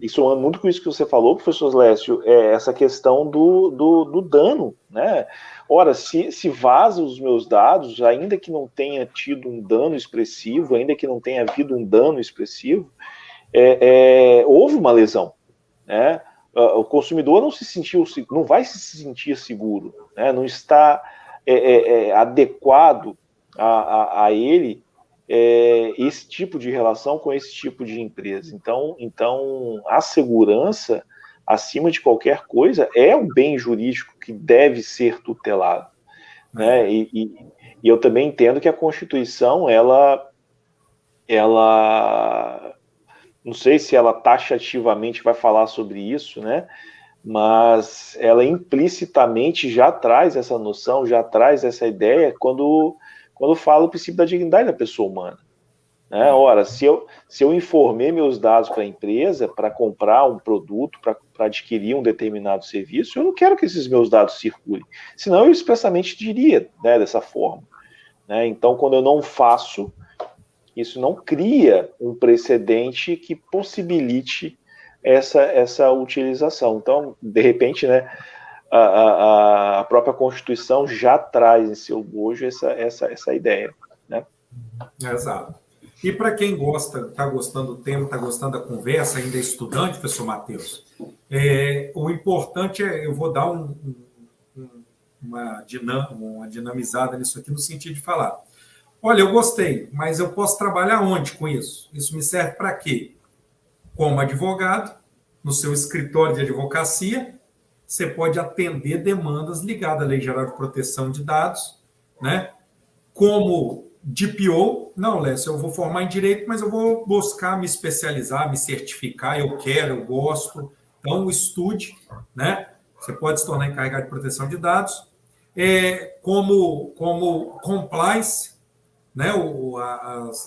Isso é muito com isso que você falou, professor Lécio, essa questão do dano, né? Ora, se vaza os meus dados, ainda que não tenha tido um dano expressivo, ainda que não tenha havido um dano expressivo, houve uma lesão, né? O consumidor não vai se sentir seguro, né? Não está adequado a ele esse tipo de relação com esse tipo de empresa. Então, a segurança, acima de qualquer coisa, é um bem jurídico que deve ser tutelado, né? E eu também entendo que a Constituição, ela não sei se ela taxativamente vai falar sobre isso, né? Mas ela implicitamente já traz essa noção, já traz essa ideia quando fala o princípio da dignidade da pessoa humana, né? Ora, se eu informei meus dados para a empresa, para comprar um produto, para adquirir um determinado serviço, eu não quero que esses meus dados circulem, senão eu expressamente diria, né, dessa forma, né? Então, quando eu não faço, isso não cria um precedente que possibilite essa utilização. Então, de repente, né, a própria Constituição já traz em seu bojo essa ideia, né? Exato. E para quem está gostando do tema, está gostando da conversa, ainda é estudante, professor Matheus, o importante eu vou dar uma dinamizada nisso aqui, no sentido de falar, olha, eu gostei, mas eu posso trabalhar onde com isso? Isso me serve para quê? Como advogado, no seu escritório de advocacia, você pode atender demandas ligadas à Lei Geral de Proteção de Dados, né? Como DPO, não, Lécio, eu vou formar em Direito, mas eu vou buscar me especializar, me certificar, eu gosto. Então, estude, né? Você pode se tornar encarregado de proteção de dados. Como compliance, né?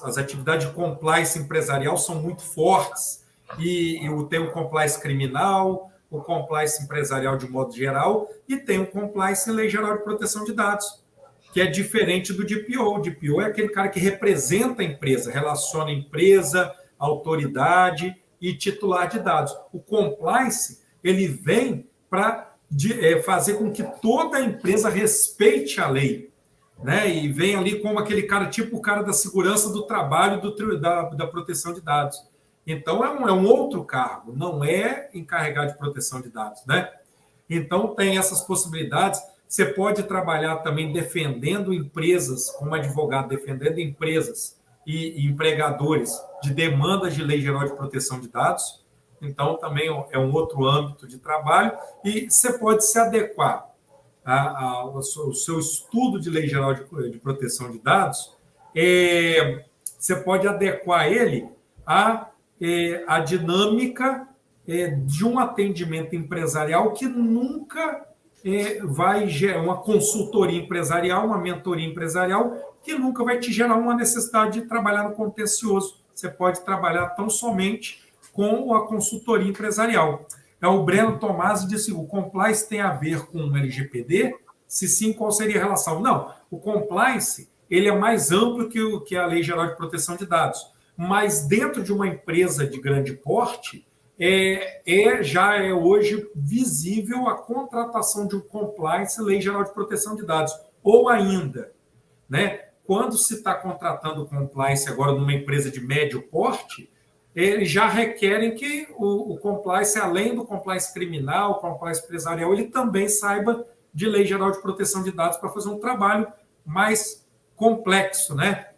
As atividades de compliance empresarial são muito fortes, e tem o compliance criminal, o compliance empresarial de modo geral e tem o compliance em Lei Geral de Proteção de Dados, que é diferente do DPO. O DPO é aquele cara que representa a empresa, relaciona a empresa, autoridade e titular de dados. O compliance, ele vem para fazer com que toda a empresa respeite a lei, né? E vem ali como aquele cara, tipo o cara da segurança do trabalho, da proteção de dados. Então, é um outro cargo, não é encarregado de proteção de dados, né? Então, tem essas possibilidades. Você pode trabalhar também defendendo empresas, como advogado, defendendo empresas e empregadores de demandas de Lei Geral de Proteção de Dados. Então, também é um outro âmbito de trabalho. E você pode se adequar ao seu estudo de Lei Geral de Proteção de Dados, você pode adequar ele à dinâmica de um atendimento empresarial que nunca vai gerar uma consultoria empresarial, uma mentoria empresarial, que nunca vai te gerar uma necessidade de trabalhar no contencioso. Você pode trabalhar tão somente com a consultoria empresarial. O Breno Tomasi disse: o compliance tem a ver com o LGPD? Se sim, qual seria a relação? Não, o compliance ele é mais amplo que a Lei Geral de Proteção de Dados, mas dentro de uma empresa de grande porte, já é hoje visível a contratação de um compliance Lei Geral de Proteção de Dados, ou ainda, né, quando se está contratando compliance agora numa empresa de médio porte, eles já requerem que o compliance, além do compliance criminal, o compliance empresarial, ele também saiba de Lei Geral de Proteção de Dados para fazer um trabalho mais complexo, né?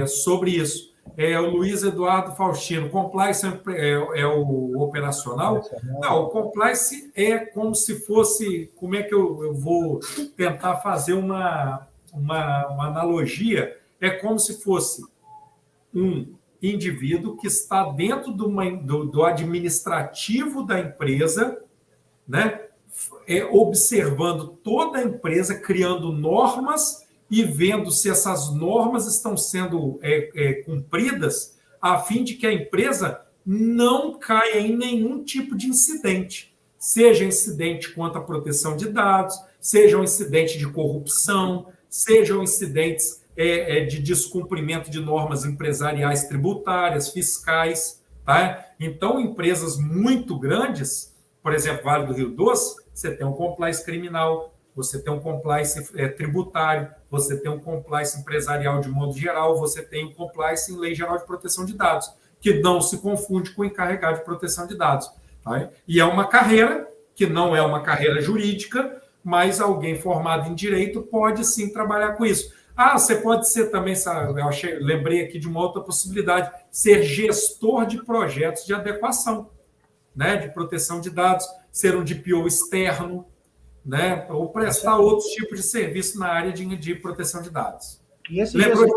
Sobre isso. O Luiz Eduardo Faustino, compliance é o operacional? Não, o compliance é como se fosse... Como é que eu vou tentar fazer uma analogia? É como se fosse um indivíduo que está dentro do administrativo da empresa, né? Observando toda a empresa, criando normas e vendo se essas normas estão sendo cumpridas, a fim de que a empresa não caia em nenhum tipo de incidente, seja incidente quanto à proteção de dados, seja um incidente de corrupção, sejam incidentes de descumprimento de normas empresariais tributárias, fiscais. Tá? Então, empresas muito grandes, por exemplo, Vale do Rio Doce, você tem um compliance criminal, você tem um compliance tributário, você tem um compliance empresarial de modo geral, você tem um compliance em Lei Geral de Proteção de Dados, que não se confunde com o encarregado de proteção de dados. Tá? E é uma carreira que não é uma carreira jurídica, mas alguém formado em direito pode sim trabalhar com isso. Você pode ser também, lembrei aqui de uma outra possibilidade, ser gestor de projetos de adequação, né, de proteção de dados, ser um DPO externo, né, ou prestar outros tipos de serviço na área de proteção de dados. E esse gestor,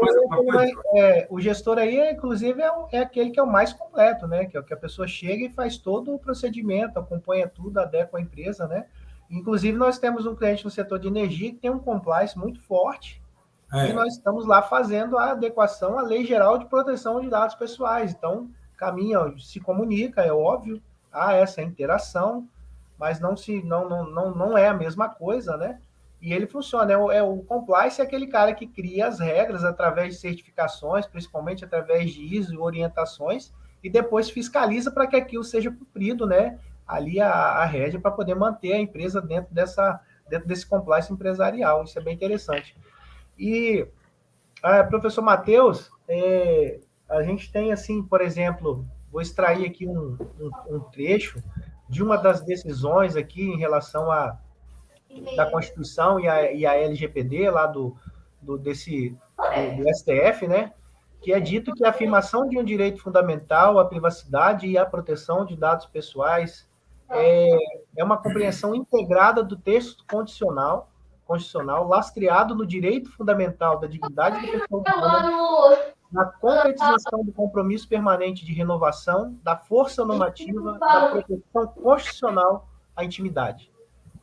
o gestor aí, inclusive, é aquele que é o mais completo, né, que é o que a pessoa chega e faz todo o procedimento, acompanha tudo, adequa a empresa, né? Inclusive, nós temos um cliente no setor de energia que tem um compliance muito forte, e nós estamos lá fazendo a adequação à Lei Geral de Proteção de Dados Pessoais. Então, caminha, se comunica, é óbvio, há essa interação, mas não é a mesma coisa, né? E ele funciona. O compliance é aquele cara que cria as regras através de certificações, principalmente através de ISO e orientações, e depois fiscaliza para que aquilo seja cumprido, né? Ali a rédea para poder manter a empresa dentro desse compliance empresarial. Isso é bem interessante. E, professor Matheus, a gente tem, assim, por exemplo, vou extrair aqui um trecho de uma das decisões aqui em relação da Constituição e a LGPD, lá do STF, né? Que é dito que a afirmação de um direito fundamental à privacidade e à proteção de dados pessoais é uma compreensão integrada do texto constitucional, lastreado no direito fundamental da dignidade da pessoa humana, na concretização do compromisso permanente de renovação, da força normativa, da proteção constitucional à intimidade.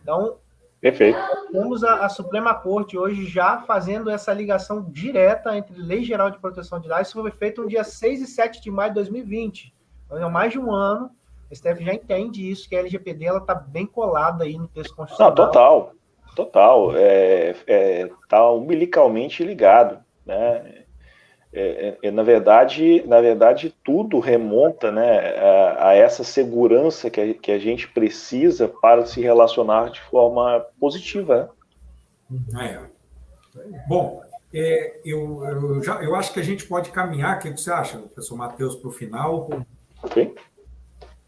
Então, perfeito. Temos a Suprema Corte hoje já fazendo essa ligação direta entre Lei Geral de Proteção de Dados. Isso foi feito no dia 6 e 7 de maio de 2020. Então, há mais de um ano, a STF já entende isso, que a LGPD está bem colada aí no texto Não, constitucional. total. Tá umbilicalmente ligado, né? Na verdade, tudo remonta, né, a essa segurança que a gente precisa para se relacionar de forma positiva, né? Bom, eu acho que a gente pode caminhar. O que você acha, professor Matheus, para o final? Ok?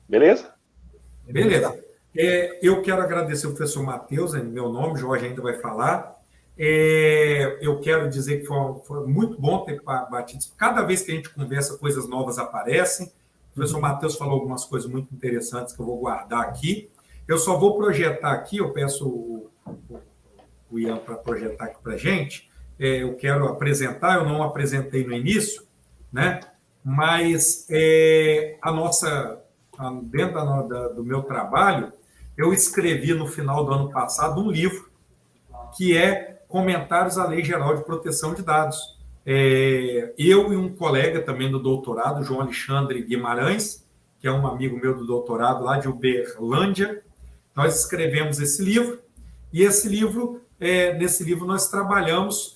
Beleza? Beleza. Eu quero agradecer o professor Matheus, em meu nome, o Jorge ainda vai falar. Eu quero dizer que foi muito bom ter batido. Cada vez que a gente conversa, coisas novas aparecem. O professor Matheus falou algumas coisas muito interessantes que eu vou guardar aqui. Eu só vou projetar aqui, eu peço o Ian para projetar aqui para a gente. Eu quero apresentar, eu não apresentei no início, né? Mas dentro do meu trabalho, eu escrevi no final do ano passado um livro que é Comentários à Lei Geral de Proteção de Dados. Eu e um colega também do doutorado, João Alexandre Guimarães, que é um amigo meu do doutorado lá de Uberlândia, nós escrevemos esse livro, e nesse livro nós trabalhamos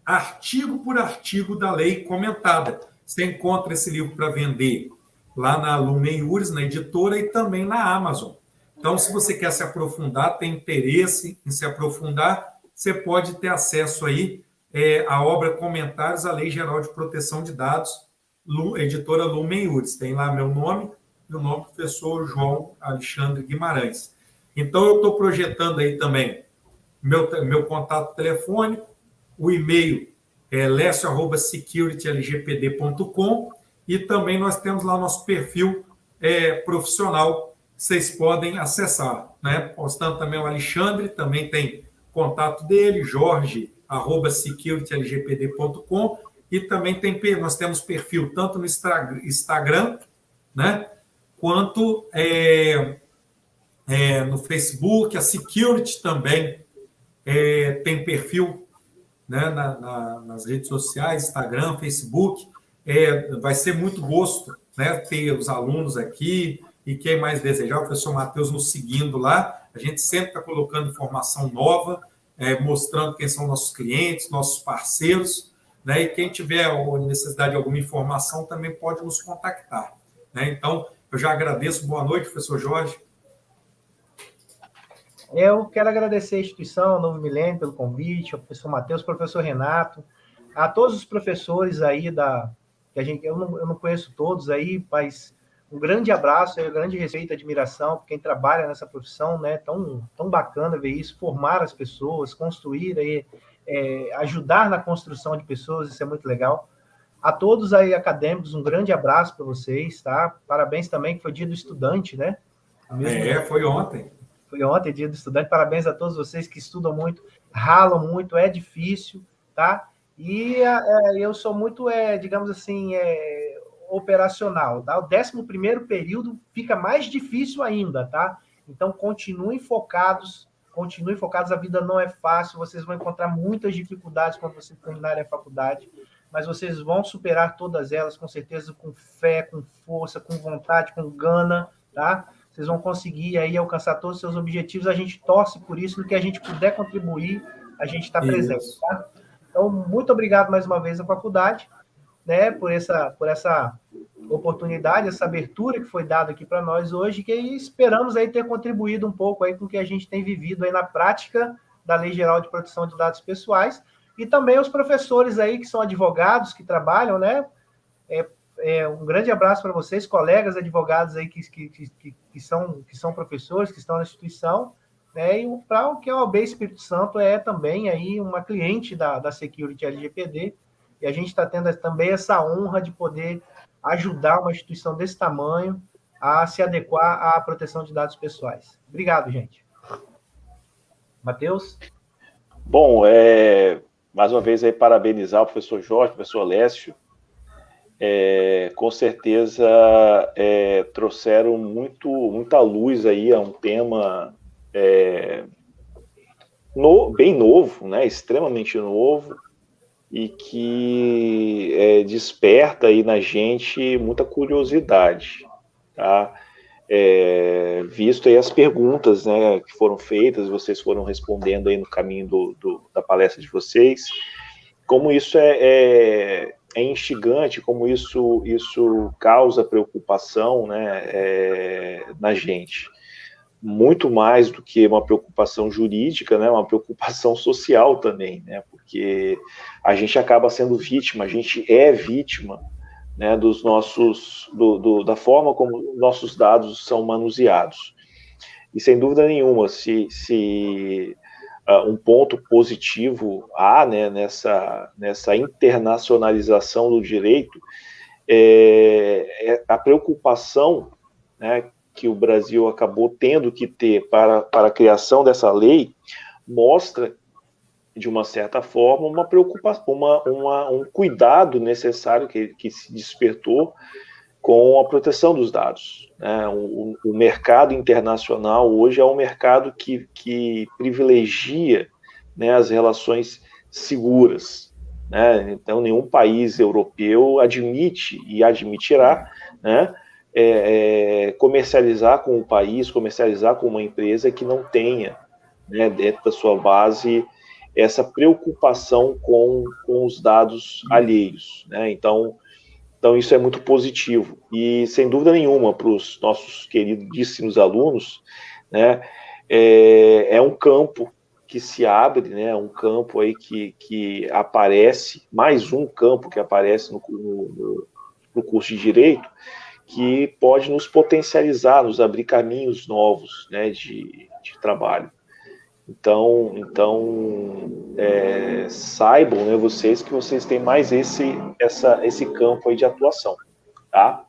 artigo por artigo da lei comentada. Você encontra esse livro para vender lá na Lumen Iuris, na editora, e também na Amazon. Então, se você quer se aprofundar, tem interesse em se aprofundar, você pode ter acesso aí à obra Comentários à Lei Geral de Proteção de Dados, editora Lumen Iuris. Tem lá meu nome e o nome do professor João Alexandre Guimarães. Então, eu estou projetando aí também meu contato telefônico, o e-mail é lecio@securitylgpd.com, e também nós temos lá nosso perfil profissional, vocês podem acessar, né? Postando também o Alexandre, também tem contato dele, jorge@securitylgpd.com, e também nós temos perfil tanto no Instagram, né, quanto no Facebook. A Security também tem perfil, né, nas redes sociais, Instagram, Facebook. Vai ser muito gosto, né, ter os alunos aqui, e quem mais desejar, o professor Matheus nos seguindo lá. A gente sempre está colocando informação nova, mostrando quem são nossos clientes, nossos parceiros, né, e quem tiver necessidade de alguma informação também pode nos contactar, né? Então, eu já agradeço. Boa noite, professor Jorge. Eu quero agradecer a instituição, ao Novo Milênio, pelo convite, ao professor Matheus, ao professor Renato, a todos os professores aí eu não conheço todos aí, mas um grande abraço, um grande respeito e admiração por quem trabalha nessa profissão, né? Tão bacana ver isso, formar as pessoas, construir aí, ajudar na construção de pessoas, isso é muito legal. A todos aí acadêmicos, um grande abraço para vocês, tá? Parabéns também, que foi dia do estudante, né? Foi ontem. Foi ontem, dia do estudante. Parabéns a todos vocês que estudam muito, ralam muito, é difícil, tá? E eu sou muito, digamos assim, operacional, tá? O 11º período fica mais difícil ainda, tá? Então, continuem focados, a vida não é fácil, vocês vão encontrar muitas dificuldades quando vocês terminarem a faculdade, mas vocês vão superar todas elas, com certeza, com fé, com força, com vontade, com gana, tá? Vocês vão conseguir aí alcançar todos os seus objetivos, a gente torce por isso, no que a gente puder contribuir, a gente está presente, tá? Então, muito obrigado mais uma vez à faculdade, né, por essa oportunidade, essa abertura que foi dada aqui para nós hoje, que esperamos aí ter contribuído um pouco aí com o que a gente tem vivido aí na prática da Lei Geral de Proteção de Dados Pessoais, e também os professores aí que são advogados, que trabalham, né? Um grande abraço para vocês, colegas advogados aí que são professores, que estão na instituição, né? E para o que a OAB Espírito Santo é também aí uma cliente da Security LGPD, e a gente está tendo também essa honra de poder ajudar uma instituição desse tamanho a se adequar à proteção de dados pessoais. Obrigado, gente. Matheus? Bom, mais uma vez aí parabenizar o professor Jorge, o professor Lécio. Com certeza trouxeram muita luz aí a um tema bem novo, né, extremamente novo, e que desperta aí na gente muita curiosidade, tá? visto aí as perguntas, né, que foram feitas, vocês foram respondendo aí no caminho da palestra de vocês, como isso é instigante, como isso causa preocupação, né, na gente. Muito mais do que uma preocupação jurídica, né, uma preocupação social também, né, porque a gente acaba sendo vítima, a gente é vítima, né, da forma como nossos dados são manuseados. E sem dúvida nenhuma, se um ponto positivo há, né, nessa internacionalização do direito, a preocupação, né, que o Brasil acabou tendo que ter para a criação dessa lei, mostra, de uma certa forma, uma preocupação, um cuidado necessário que se despertou com a proteção dos dados, né? O mercado internacional hoje é um mercado que privilegia, né, as relações seguras, né? Então, nenhum país europeu admite e admitirá, né, comercializar com um país, comercializar com uma empresa que não tenha, né, dentro da sua base essa preocupação com os dados alheios, né? Então isso é muito positivo. E, sem dúvida nenhuma, para os nossos queridíssimos alunos, né, é um campo que se abre, né, um campo aí que aparece, mais um campo que aparece no curso de Direito, que pode nos potencializar, nos abrir caminhos novos, né, de trabalho. Então saibam, né, vocês, que vocês têm mais esse campo aí de atuação, tá?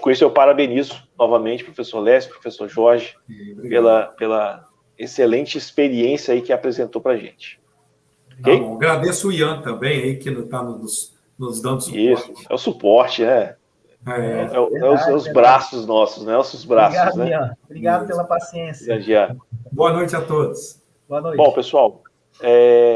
Com isso eu parabenizo novamente professor Lécio, professor Jorge, pela excelente experiência aí que apresentou para a gente. Okay? Tá bom. Agradeço o Ian também aí, que está nos dando suporte. Isso, é o suporte, né? Os braços nossos, né? Nossos braços. Obrigado, né? Ian. Obrigado pela paciência. Obrigado. Boa noite a todos. Boa noite. Bom, pessoal,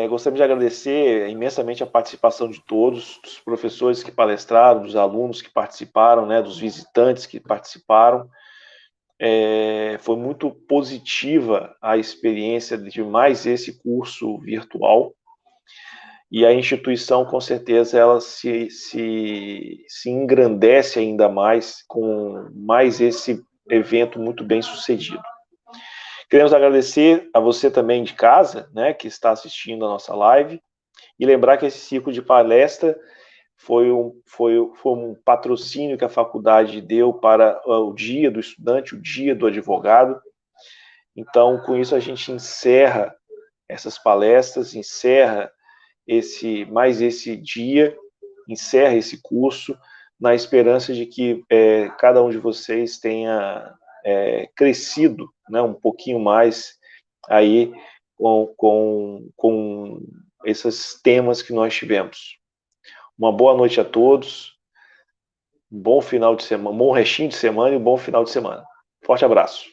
gostaria de agradecer imensamente a participação de todos, dos professores que palestraram, dos alunos que participaram, né, dos visitantes que participaram. Foi muito positiva a experiência de mais esse curso virtual. E a instituição, com certeza, ela se engrandece ainda mais com mais esse evento muito bem sucedido. Queremos agradecer a você também de casa, né, que está assistindo a nossa live, e lembrar que esse ciclo de palestra foi um patrocínio que a faculdade deu para o Dia do Estudante, o Dia do Advogado. Então, com isso, a gente encerra essas palestras, encerra mais esse dia, encerra esse curso, na esperança de que cada um de vocês tenha crescido, né, um pouquinho mais aí com esses temas que nós tivemos. Uma boa noite a todos, um bom final de semana, um bom restinho de semana e um bom final de semana. Forte abraço.